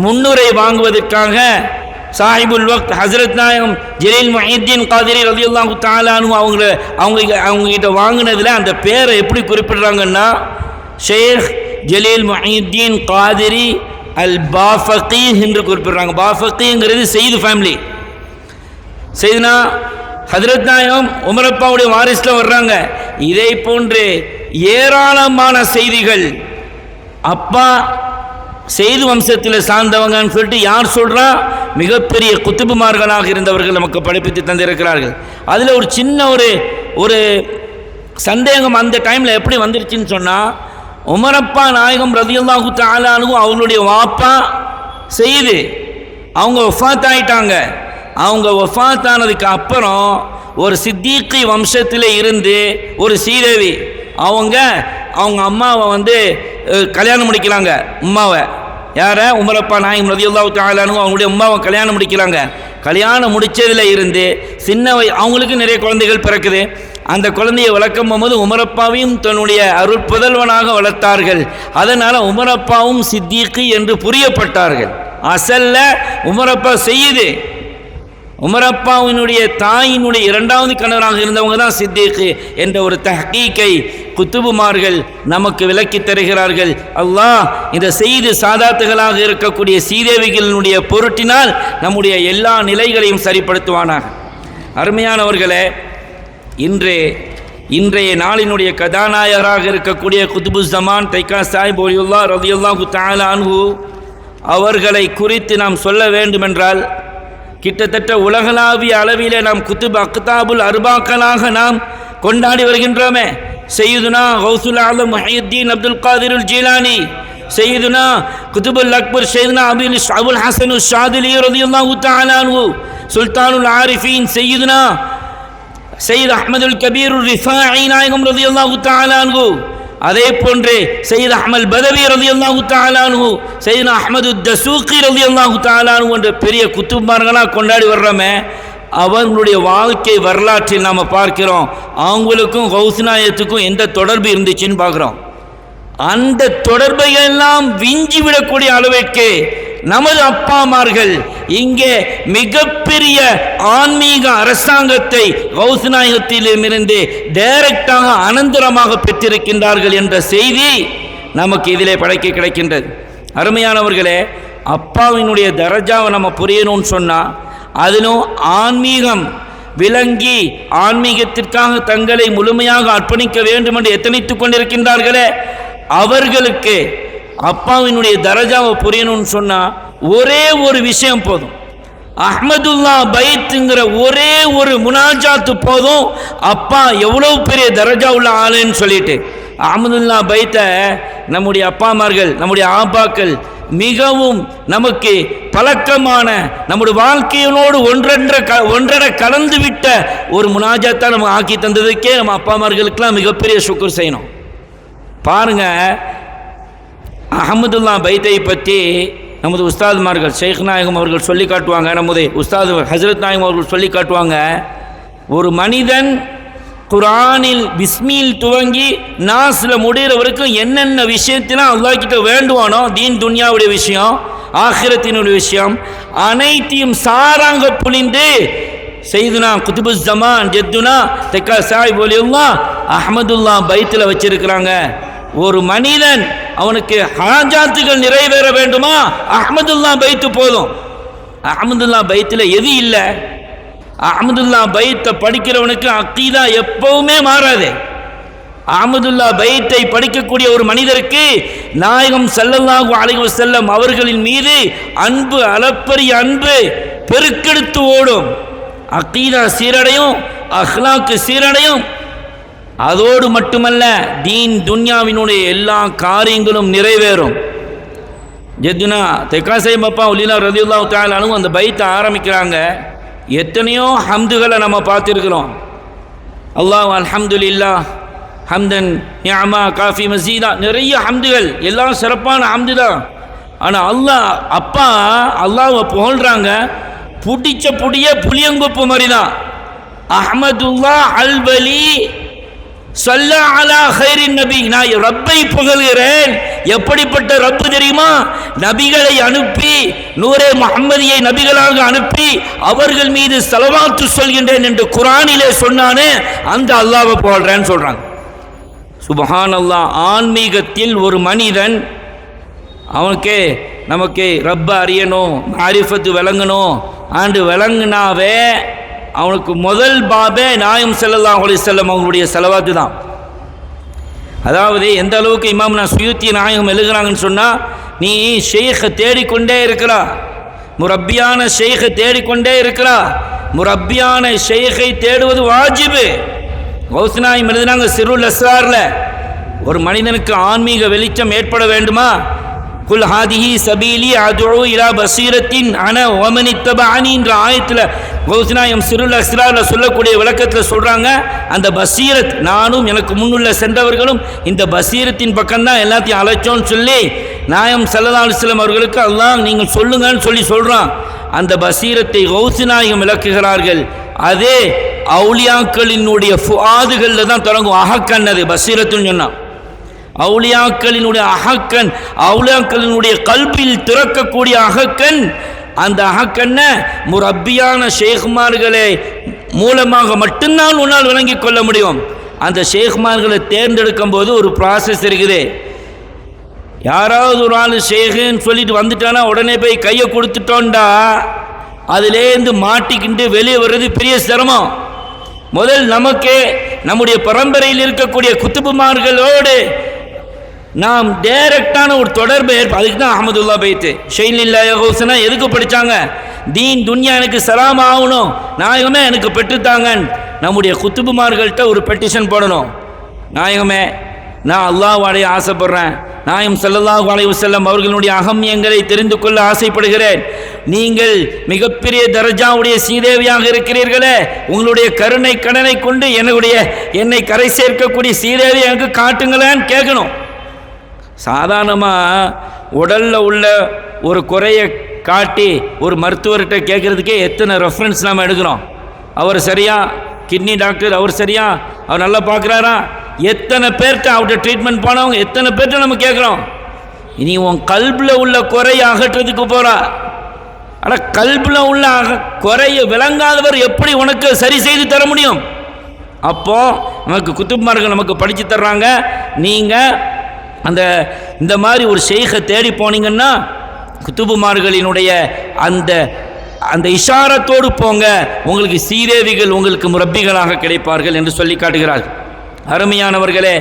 முன்னுரை வாங்குவதற்காக சாஹிபுல் வக்த் ஹசரத் நாயகம் ஜலீல் முஹியுத்தீன் காதிரி ரலியல்லாஹு தஆலா அன்ஹு அவங்ககிட்ட வாங்கினதில் அந்த பேரை எப்படி குறிப்பிடுறாங்கன்னா ஷேக் ஜலீல் முஹியுத்தீன் காதிரி அல் பாஃபகி என்று குறிப்பிடுறாங்க. பாஃபகிங்கிறது செய்து ஃபேமிலி. செய்துனா ஹதரத் நாயகம் உமரப்பாவுடைய வாரிசில் வர்றாங்க. இதை போன்று ஏராளமான செய்திகள் அப்பா செய்து வம்சத்தில் சார்ந்தவங்கன்னு சொல்லிட்டு யார் சொல்கிறா? மிகப்பெரிய குத்துபுமார்களாக இருந்தவர்கள் நமக்கு படிப்பித்து தந்திருக்கிறார்கள். அதில் ஒரு சின்ன ஒரு சந்தேகம் அந்த டைமில் எப்படி வந்துருச்சுன்னு சொன்னால், உமரப்பா நாயகம் ரலியல்லாஹு தஆலா அன்ஹு அவங்களுடைய வாப்பா செய்து அவங்க வஃபாத் ஆயிட்டாங்க. அவங்க வஃபாத் ஆனதுக்கு அப்புறம் ஒரு சித்திகி வம்சத்தில் இருந்து ஒரு சீதேவி அவங்க அம்மாவை கல்யாணம் முடிக்கிறாங்க. உம்மாவை யாரை? உமரப்பா நாயகம் ரலியல்லாஹு தஆலா அன்ஹு அவங்களுடைய உம்மாவை கல்யாணம் முடிக்கிறாங்க. கல்யாணம் முடித்ததில் இருந்து அவங்களுக்கு நிறைய குழந்தைகள் பிறக்குது. அந்த குழந்தையை வளர்க்கும் போது உமரப்பாவையும் தன்னுடைய அருட்புதல்வனாக வளர்த்தார்கள். அதனால் உமரப்பாவும் சித்திகி என்று புரியப்பட்டார்கள். அசல்ல உமரப்பா செய்யுது. உமரப்பாவினுடைய தாயினுடைய இரண்டாவது கணவராக இருந்தவங்க தான் சித்திகி என்ற ஒரு தஹ்கீக்கை குத்துபுமார்கள் நமக்கு விளக்கி தருகிறார்கள். அல்லாஹ் இந்த செய்தி சாதாத்துகளாக இருக்கக்கூடிய சீதேவிகளினுடைய பொருட்டினால் நம்முடைய எல்லா நிலைகளையும் சரிப்படுத்துவானாக. அருமையானவர்களே, இன்றைய நாளினுடைய கதாநாயகராக இருக்கக்கூடிய குதுபுஸ்ஸமான் தைக்கா சாஹிப் வலியுல்லாஹ் ரலியல்லாஹு தஆலா அன்ஹு அவர்களை குறித்து நாம் சொல்ல வேண்டுமென்றால் கிட்டத்தட்ட உலகளாவிய அளவிலே நாம் குத்துப் அக்தாபுல் அர்பாக்களாக நாம் கொண்டாடி வருகின்றோமே. சையதுனா கௌசுல் ஆலம் முஹியுத்தீன் அப்துல் காதிர் ஜீலானி, சையதுனா குத்துபுல் அக்பர் சையதுனா அபுல் ஹசன் ஷாதிலி ரலியல்லாஹு தஆலா அன்ஹு, சுல்தானுல் ஆரிஃபீன் சையதுனா சையத் அஹ்மதுல் கபீர் ரிஃபாஇ நாயகம் ரலியல்லாஹு தஆலா அன்ஹு, அதே போன்று சையத் அஹ்மல் பதவி ரலியல்லாஹு தஆலா அன்ஹு, சையத்னா அஹ்மது தசூகி ரலியல்லாஹு தஆலா அன்ஹு என்ற பெரிய குத்துப்மார்களாக கொண்டாடி வர்றோமே. அவர்களுடைய வாழ்க்கை வரலாற்றில் நாம் பார்க்கிறோம் அவங்களுக்கும் கௌஸ்நாயத்துக்கும் எந்த தொடர்பு இருந்துச்சுன்னு பார்க்குறோம். அந்த தொடர்பை எல்லாம் விஞ்சி விடக்கூடிய அளவிற்கு நமது அப்பாமார்கள் இங்கே மிகப்பெரிய ஆன்மீக அரசாங்கத்தை கௌஸ்நாயகத்திலிருந்து டைரக்டாக அனந்தரமாக பெற்றிருக்கின்றார்கள் என்ற செய்தி நமக்கு இதிலே படைக்க கிடைக்கின்றது. அருமையானவர்களே, அப்பாவினுடைய தரஜாவை நம்ம புரியணும்னு சொன்னால் அதிலும் ஆன்மீகம் விளங்கி ஆன்மீகத்திற்காக தங்களை முழுமையாக அர்ப்பணிக்க வேண்டும் என்று எத்தனைத்து கொண்டிருக்கின்றார்களே, அவர்களுக்கு அப்பாவினுடைய தரஜாவை புரியணும்னு சொன்னால் ஒரே ஒரு விஷயம் போதும். அஹ்மதுல்லா பைத்துங்கிற ஒரே ஒரு முனாஜாத்து போதும் அப்பா எவ்வளோ பெரிய தரஜா உள்ள ஆளுன்னு சொல்லிட்டு. அஹ்மதுல்லா பைத்தை நம்முடைய அப்பாமார்கள் நம்முடைய ஆபாக்கள் மிகவும் நமக்கு பழக்கமான நம்முடைய வாழ்க்கையினோடு ஒன்றரை கலந்து விட்ட ஒரு முனாஜாத்தை நம்ம ஆக்கி தந்ததுக்கே நம்ம அப்பாமார்களுக்கெல்லாம் மிகப்பெரிய சுக்ர் செய்யணும். பாருங்க, அஹமதுல்லா பைத்தை பற்றி நமது உஸ்தாதுமார்கள் ஷேக் நாயகம் அவர்கள் சொல்லி காட்டுவாங்க. நமது உஸ்தாது ஹசரத் நாயகம் அவர்கள் சொல்லி காட்டுவாங்க, ஒரு மனிதன் குர்ஆனில் பிஸ்மில் துவங்கி நாஸில் முடிகிற வரைக்கும் என்னென்ன விஷயத்திலாம் அல்லாஹ் கிட்ட வேண்டுவானோ, தீன் துன்யாவுடைய விஷயம் ஆখিরাத்தினுடைய விஷயம் அனைத்தையும் சாராங்க புளிந்து சையதுனா குதுபுஸ்ஸமான் ஜத்துனா தைக்கா சாஹிப் வலியுல்லாஹ் அஹ்மதுல்லா பைத்தில் வச்சிருக்கிறாங்க. ஒரு மனிதன் அவனுக்கு ஹாஜாத்துகள் நிறைவேற வேண்டுமா, அஹ்மதுல்லா பைத்து போதும். அஹ்மதுல்லா பைத்தில் எது இல்லை? அஹ்மதுல்லா பைத்தை படிக்கிறவனுக்கு அக்கீதா எப்பவுமே மாறாது. அஹ்மதுல்லா பைத்தை படிக்கக்கூடிய ஒரு மனிதருக்கு நாயகம் ஸல்லல்லாஹு அலைஹி வஸல்லம் அவர்களின் மீது அன்பு, அளப்பரிய அன்பு பெருக்கெடுத்து ஓடும். அக்கீதா சீரடையும், அஹ்லாக்கு சீரடையும். அதோடு மட்டுமல்ல, தீன் துன்யாவினுடைய எல்லா காரியங்களும் நிறைவேறும். ஜத்துனா தெக்காசை பப்பா உலிலா ரலியல்லாஹு தஆலா அன்ஹு அந்த பைத்தை ஆரம்பிக்கிறாங்க. எத்தனையோ ஹம்துகளை நம்ம பார்த்துருக்கிறோம். அல்லாஹ் அல்ஹம்துலில்லாஹ் ஹம்தன் நிஅமா காஃபி மஸீதா, நிறைய ஹம்துகள், எல்லாம் சிறப்பான ஹம்து தான். ஆனால் அப்பா அல்லாஹ்வை புகழ்கிறாங்க பிடிச்ச புளியங்கொப்பு மாதிரி தான். அஹ்மதுல்லா அல்வலி ஸல்லா அலா கைரின் நபி, நான் ரப்பை புகழ்கிறேன். எப்படிப்பட்ட ரப்பு தெரியுமா? நபிகளை அனுப்பி, நூரே முஹம்மதியை நபிகளாக அனுப்பி அவர்கள் மீது ஸலவாத்து சொல்கின்றேன் என்று குர்ஆனிலே சொன்னானே, அந்த அல்லாஹ்வை புகழ்றேன்னு சொல்றாங்க. சுப்ஹானல்லாஹ். ஆன்மீகத்தில் ஒரு மனிதன் நமக்கு ரப்ப அறியணும், மாரிஃபத்து விளங்கணும் ஆண்டு விளங்குனாவே அவனுக்கு முதல் பாபே நாயம் ஸல்லல்லாஹு அலைஹி வஸல்லம் அவங்களுடைய ஸலவாத்து தான். அதாவது எந்த அளவுக்கு இமாம் சுயூத்தி நாயகம் எழுதுகிறாங்கன்னு சொன்னால், நீ ஷேഖை தேடிக்கொண்டே இருக்கிறா, முரப்பியான ஷேഖை தேடிக்கொண்டே இருக்கிறா. முரப்பியான ஷேഖை தேடுவது வாஜிபு. கௌஸ் நாயகம் எழுதினாங்க சிருல் அஸ்ராரில், ஒரு மனிதனுக்கு ஆன்மீக வெளிச்சம் ஏற்பட வேண்டுமா, குல் ஹாதிஹி சபீலி அதுஉ இலா பஸீரத்தின் அன வமன் இத்தபஅனி என்ற ஆயத்தில் கௌஸ்நாயம் சிருல் அஸ்ராரில் சொல்லக்கூடிய விளக்கத்தில் சொல்கிறாங்க, அந்த பசீரத் நானும் எனக்கு முன்னுள்ள சென்றவர்களும் இந்த பசீரத்தின் பக்கம்தான் எல்லாத்தையும் அழைச்சோன்னு சொல்லி நாயம் ஸல்லல்லாஹு அலைஹி வஸல்லம் அவர்களுக்கு அல்லாஹ் நீங்கள் சொல்லுங்கன்னு சொல்கிறான். அந்த பசீரத்தை கௌஸ்நாயகம் விளக்குகிறார்கள். அதே அவுலியாக்களினுடைய ஃபுஆதுகளில் தான் தொடங்கும். அஹக்கன், அது பசீரத்துன்னு சொன்னான். அவுலியாக்களினுடைய அஹக்கன், அவுலியாக்களினுடைய கல்பில் திறக்கக்கூடிய அஹக்கன். அந்த அஹக்கன்ன முரப்பியான ஷேഖ்மார்களை மூலமாக மட்டும்தான் உன்னால் விளங்கிக் கொள்ள முடியும். அந்த ஷேഖ்மார்களை தேர்ந்தெடுக்கும் போது ஒரு ப்ராசஸ் இருக்குது. யாராவது ஒரு ஆள் ஷேഖுன்னு சொல்லிட்டு வந்துட்டானா உடனே போய் கையை கொடுத்துட்டோண்டா அதிலேருந்து மாட்டிக்கிட்டு வெளியே வர்றது பெரிய சிரமம். முதல் நமக்கே நம்முடைய பரம்பரையில் இருக்கக்கூடிய குத்துபுமார்களோடு நாம் டைரக்டான ஒரு தொடர்பை அதுக்கு தான் அஹமதுல்லா பைத்து ஷெய்னில்லா ஹவுசனா எதுக்கு படித்தாங்க? தீன் துன்யா எனக்கு சலாம் ஆகணும், நாயகமே எனக்கு பெற்றுத்தாங்க. நம்முடைய குத்துபுமார்கள்ட்ட ஒரு பெட்டிஷன் போடணும். நாயகமே, நான் அல்லாஹ்வுடைய ஆசைப்படுறேன், நாயகம் ஸல்லல்லாஹு அலைஹி வஸல்லம் அவர்களுடைய அகம்யங்களை தெரிந்து கொள்ள ஆசைப்படுகிறேன். நீங்கள் மிகப்பெரிய தரஜாவுடைய சீதேவியாக இருக்கிறீர்களே, உங்களுடைய கருணை கடனை கொண்டு என்னை கரை சேர்க்கக்கூடிய சீதேவி எனக்கு காட்டுங்களேன்னு கேட்கணும். சாதாரணமாக உடலில் உள்ள ஒரு குறையை காட்டி ஒரு மருத்துவர்கிட்ட கேட்குறதுக்கே எத்தனை ரெஃபரன்ஸ் நாம் எடுக்கிறோம். அவர் சரியா, கிட்னி டாக்டர் அவர் சரியா, அவர் நல்லா பார்க்குறாரா, எத்தனை பேர்கிட்ட அவர்கிட்ட ட்ரீட்மெண்ட் போனவங்க எத்தனை பேர்கிட்ட நம்ம கேட்குறோம். இனி உன் கல்பில் உள்ள குறையை அகற்றதுக்கு போகிறா. ஆனால் கல்பில் உள்ள குறையை விளங்காதவர் எப்படி உனக்கு சரி செய்து தர முடியும்? அப்போது நமக்கு குத்துப்மார்கள் நமக்கு படித்து தர்றாங்க. நீங்கள் இந்த மாதிரி ஒரு ஷேഖை தேடி போனீங்கன்னா குத்துபுமார்களினுடைய அந்த இஷாரத்தோடு போங்க, உங்களுக்கு சீதேவிகள் உங்களுக்கு முரப்பிகளாக கிடைப்பார்கள் என்று சொல்லி காட்டுகிறார்கள். அருமையானவர்களே,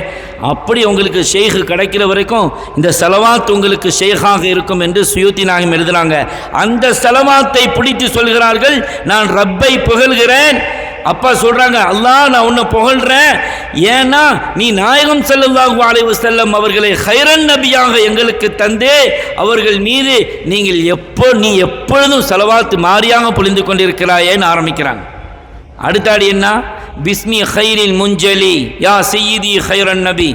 அப்படி உங்களுக்கு ஷேഖ் கிடைக்கிற வரைக்கும் இந்த ஸலவாத் உங்களுக்கு ஷேഖாக இருக்கும் என்று சுயூத்தி நாயகம் எழுதுனாங்க. அந்த ஸலவாத்தை பிடித்து சொல்கிறார்கள், நான் ரப்பை புகழ்கிறேன். அப்பா சொல்றாங்க, அல்லாஹ் நான் உன்னை புகழ்றேன், ஏன்னா நீ நாயகம் ஸல்லல்லாஹு அலைஹி வஸல்லம் அவர்களை கைரன் நபியாக எங்களுக்கு தந்தே அவர்கள் மீது நீ எப்பொழுதும் ஸலவாத் மாறியாக பொழிந்து கொண்டிருக்கிறாயேன்னு ஆரம்பிக்கிறாங்க. அடுத்தாடி என்ன? பிஸ்மி கைரில் முஞ்சலி யா சையீதி கைரன் நபி.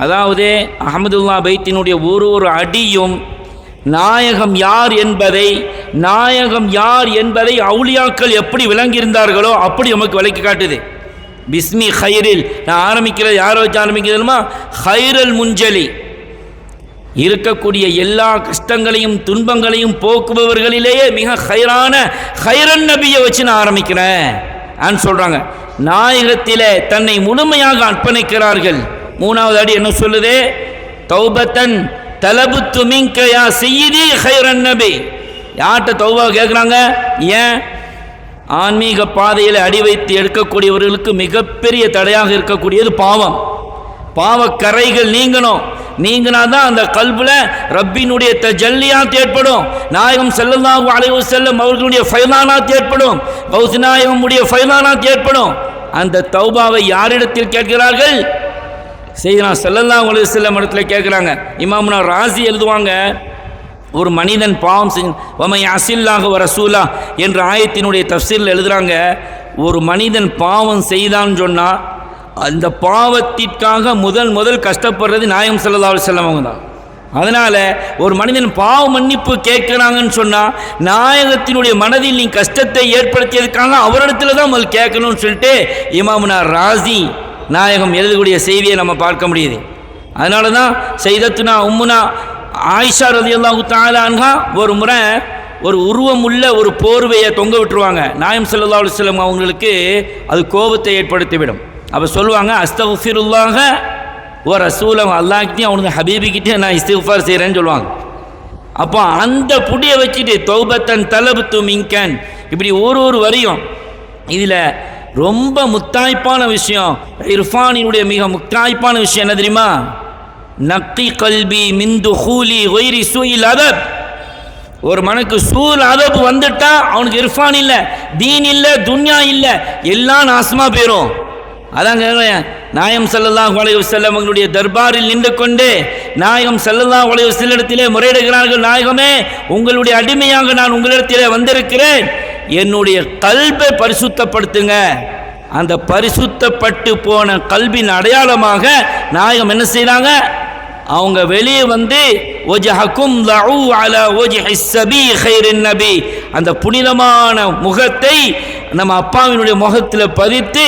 அதாவது அஹமதுல்லா பைத்தினுடைய ஒரு அடியும் நாயகம் யார் என்பதை அவுலியாக்கள் எப்படி விளங்கியிருந்தார்களோ அப்படி நமக்கு விளக்கி காட்டுது. பிஸ்மி கைரில், நான் ஆரம்பிக்கிறது யாரை வச்சு ஆரம்பிக்கிறதுமா, கைரல் முஞ்சலி, இருக்கக்கூடிய எல்லா கஷ்டங்களையும் துன்பங்களையும் போக்குபவர்களிலேயே மிக கைரான கைரன் நபியை வச்சு நான் ஆரம்பிக்கிறேன் சொல்றாங்க. நாயகத்திலே தன்னை முழுமையாக அர்ப்பணிக்கிறார்கள். மூணாவது அடி என்ன சொல்லுது? தௌபத்தன் தலபுத்து மின்க யா சய்யிதி கைரன் நபி. யார்கிட்ட தௌபா கேட்குறாங்க? ஏன்? ஆன்மீக பாதையில் அடி வைத்து எடுக்கக்கூடியவர்களுக்கு மிகப்பெரிய தடையாக இருக்கக்கூடியது பாவக்கரைகள் நீங்கினாதான் அந்த கல்புல ரப்பினுடைய தஜல்லியாத் ஏற்படும். நாயகம் ஸல்லல்லாஹு அலைஹி வஸல்லம் அவர்களுடைய ஃபைதானாத் ஏற்படும், கௌஸ் நாயகமுடைய ஃபைதானாத் ஏற்படும். அந்த தௌபாவை யாரிடத்தில் கேட்கிறார்கள்? செய்தனா ஸல்லல்லாஹு அலைஹி வஸல்லம் இடத்துல கேட்குறாங்க. இமாமுனா ராசி எழுதுவாங்க, ஒரு மனிதன் பாவம் செஞ்சு வமை அசில்லாக வ ரசூலா என்ற ஆயத்தினுடைய தஃசீரில் எழுதுகிறாங்க, ஒரு மனிதன் பாவம் செய்தான்னு சொன்னால் அந்த பாவத்திற்காக முதல் கஷ்டப்படுறது நாயகம் ஸல்லல்லாஹு அலைஹி வஸல்லம் அவங்க தான். அதனால் ஒரு மனிதன் பாவ மன்னிப்பு கேட்குறாங்கன்னு சொன்னால் நாயகத்தினுடைய மனதில் நீ கஷ்டத்தை ஏற்படுத்தியதுக்காக அவரிடத்துல தான் முதல் கேட்கணும்னு சொல்லிட்டு இமாமுனா ராசி நாயகம் எழுதக்கூடிய செய்தியை நம்ம பார்க்க முடியுது. அதனால தான் சையதத்துனா உம்முனா ஆயிஷா ரலியல்லாஹு தஆலா அன்ஹா ஒரு முறை ஒரு உருவம் உள்ள ஒரு போர்வையை தொங்க விட்டுருவாங்க. நாயகம் ஸல்லல்லாஹு அலைஹி வஸல்லம் அவங்களுக்கு அது கோபத்தை ஏற்படுத்திவிடும். அப்போ சொல்லுவாங்க, அஸ்தக்ஃபிருல்லாஹ வ ரசூலஹு, அல்லாஹ்கிட்டையும் அவனுக்கு ஹபீபிக்கிட்டே நான் இஸ்திக்ஃபார் செய்கிறேன்னு சொல்லுவாங்க. அப்போ அந்த புடியை வச்சுட்டு தௌபத்தன் தலபுத்து மின்கன், இப்படி ஒரு வரியும். இதில் ரொம்ப முத்தாய்ப்பான விஷயம், இர்ஃபானினுடைய மிக முத்தாய்ப்பான விஷயம் என்ன தெரியுமா? நக்கி கல்வி மிந்து ஹூலி ஒய்ரி சூயில் அதப். ஒரு மனுக்கு சூல் அதப் வந்துட்டா அவனுக்கு இர்ஃபான் இல்லை, தீன் இல்லை, துன்யா இல்லை, எல்லாம் நாசமா போயிடும். அதான் கேட்குறேன், நாயகம் ஸல்லல்லாஹு அலைஹி வஸல்லம் அவங்களுடைய தர்பாரில் நின்று கொண்டு நாயகம் ஸல்லல்லாஹு அலைஹி வஸல்லம் இடத்திலே முறையிடுகிறார்கள், நாயகமே உங்களுடைய அடிமையாக நான் உங்களிடத்திலே வந்திருக்கிறேன், என்னுடைய கல்பை பரிசுத்தப்படுத்துங்க. அந்த பரிசுத்தப்பட்டு போன கல்பின் அடையாளமாக நாயகம் என்ன செய்கிறாங்க, அவங்க வெளியே வந்து அந்த புனிதமான முகத்தை நம்ம அப்பாவினுடைய முகத்தில் பதித்து,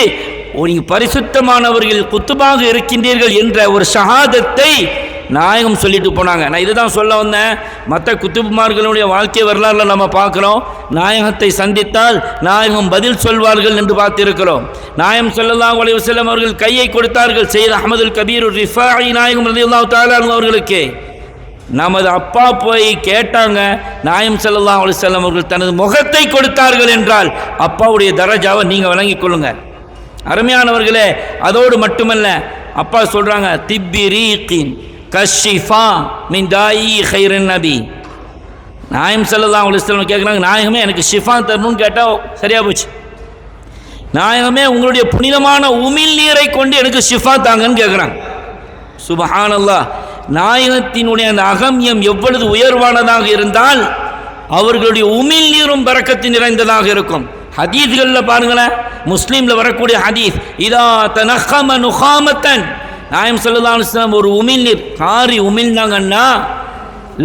நீங்கள் பரிசுத்தமானவர்கள் குத்துபாக இருக்கின்றீர்கள் என்ற ஒரு ஷஹாதத்தை நாயகம் சொல்லிட்டு போனாங்க. நான் இதுதான் சொல்ல வந்தேன். மற்ற குத்துபுமார்களுடைய வாழ்க்கை வரலாறுல நம்ம பார்க்குறோம், நாயகத்தை சந்தித்தால் நாயகம் பதில் சொல்வார்கள் என்று பார்த்திருக்கிறோம். நாயகம் ஸல்லல்லாஹு அலைஹி வஸல்லம் அவர்கள் கையை கொடுத்தார்கள் சையத் அஹ்மதுல் கபீர் ரிஃபாஇ நாயகம் ரலியல்லாஹு தஆலா அவர்களுக்கு. நமது அப்பா போய் கேட்டாங்க, நாயகம் ஸல்லல்லாஹு அலைஹி வஸல்லம் அவர்கள் தனது முகத்தை கொடுத்தார்கள் என்றால் அப்பாவுடைய தரஜாவை நீங்கள் விளங்கிக் கொள்ளுங்க. அருமையானவர்களே, அதோடு மட்டுமல்ல, அப்பா சொல்றாங்க, திப்பி ரீகின் கஷிஃபா மின் தாயி கைரன் நபி. நாயகம் ஸல்லல்லாஹு அலைஹி வஸல்லம் கேட்குறாங்க, நாயகமே எனக்கு ஷிஃபா தரணும்னு கேட்டால் சரியா போச்சு, நாயகமே உங்களுடைய புனிதமான உமிழ் நீரை கொண்டு எனக்கு ஷிஃபா தாங்கன்னு கேட்குறாங்க. சுப்ஹானல்லாஹ், நாயகத்தினுடைய அந்த அகம்யம் எவ்வளவு உயர்வானதாக இருந்தால் அவர்களுடைய உமிழ் நீரும் பரக்கத்து நிறைந்ததாக இருக்கும். ஹதீஸ்களில் பாருங்களேன், முஸ்லீமில் வரக்கூடிய ஹதீஸ், இதா தனஹம நுஹாமத்தன், நாயகம் ஸல்லல்லாஹு அலைஹி வஸல்லம் ஒரு உமிழ் நீர் காரி உமிழ்ந்தாங்கன்னா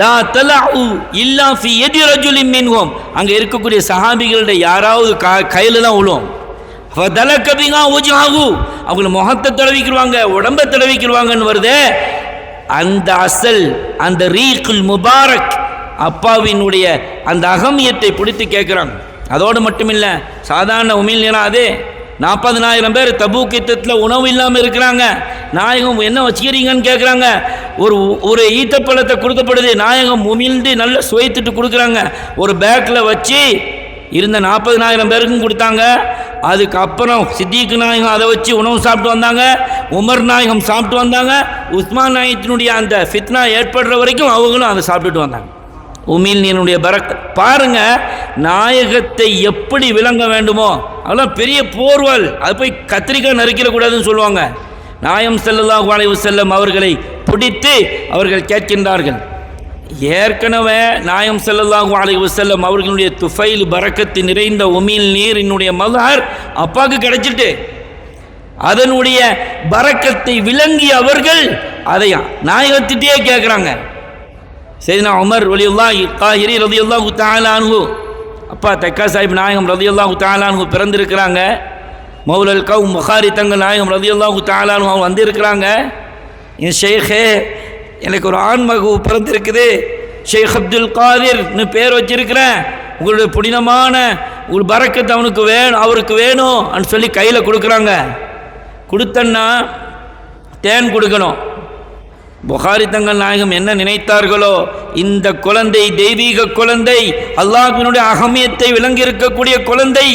லா தலஉ இல்லா ஃபி யதி ரஜுலின் மின்ஹும், அங்கே இருக்கக்கூடிய சஹாபிகளுடைய யாராவது கையில் தான் விழும். ஃபதலக பிஹா வஜ்ஹஹு, அவங்க முகத்தை தடவிக்குவாங்க, உடம்பை தடவிக்குவாங்கன்னு வருதே. அந்த அசல் அந்த ரீக்குல் முபாரக் அப்பாவினுடைய அந்த அகமியத்தை பிடித்து கேட்குறாங்க. அதோடு மட்டுமில்லை, சாதாரண உமிழ் நீரா அது 40,000 பேர் தபூக் யுத்தத்தில் உணவு இல்லாமல் இருக்கிறாங்க. நாயகம் என்ன வச்சுக்கிறீங்கன்னு கேட்குறாங்க. ஒரு ஈத்தப்பழத்தை கொடுக்கப்படுது, நாயகம் உமிழ்ந்து நல்லா சுவைத்துட்டு கொடுக்குறாங்க. ஒரு பேக்கில் வச்சு இருந்த 40,000 பேருக்கும் கொடுத்தாங்க. அதுக்கப்புறம் சித்திக்கு நாயகம் அதை வச்சு உணவு சாப்பிட்டு வந்தாங்க, உமர் நாயகம் சாப்பிட்டு வந்தாங்க, உஸ்மான் நாயகத்தினுடைய அந்த ஃபித்னா ஏற்படுற வரைக்கும் அவங்களும் அதை சாப்பிட்டுட்டு வந்தாங்க. உமிழ் நீருடைய பரக்க பாருங்க, நாயகத்தை எப்படி விளங்க வேண்டுமோ அதெல்லாம் பெரிய போர்வல், அது போய் கத்திரிக்காய் நறுக்கிடக்கூடாதுன்னு சொல்லுவாங்க. நாயகம் ஸல்லல்லாஹு அலைஹி வஸல்லம் அவர்களை பிடித்து அவர்கள் கேட்கின்றார்கள். ஏற்கனவே நாயகம் ஸல்லல்லாஹு அலைஹி வஸல்லம் அவர்களுடைய துஃபைல் பரக்கத்து நிறைந்த உமிழ் நீர் என்னுடைய மலர் அப்பாவுக்கு கிடைச்சிட்டு, அதனுடைய பரக்கத்தை விளங்கிய அவர்கள் அதை நாயகத்திட்டே கேட்குறாங்க. சையதுனா உமர் வலியுல்லாஹி காஹிரி ரலியல்லாஹு தஆலா அன்ஹு, அப்பா தக்கா சாஹிப் நாயகம் ரலியல்லாஹு தஆலா அன்ஹு பிறந்திருக்கிறாங்க. மௌலல் கௌம் புகாரி தங்கள் நாயகம் ரலியல்லாஹு தஆலா அன்ஹு அவங்க வந்திருக்கிறாங்க. என் ஷேഖே, எனக்கு ஒரு ஆண்மகு பிறந்திருக்குது, ஷேக் அப்துல் காதிர்னு பேர் வச்சிருக்கிறேன், உங்களுடைய புனிதமான ஒரு பரக்கத்து அவருக்கு வேணும் அப்படின்னு சொல்லி கையில் கொடுக்குறாங்க. கொடுத்தன்னா தேன் கொடுக்கணும். புகாரி தங்கள் நாயகம் என்ன நினைத்தார்களோ, இந்த குழந்தை தெய்வீக குழந்தை, அல்லாஹ்வினுடைய அகமியத்தை விளங்கி இருக்கக்கூடிய குழந்தை,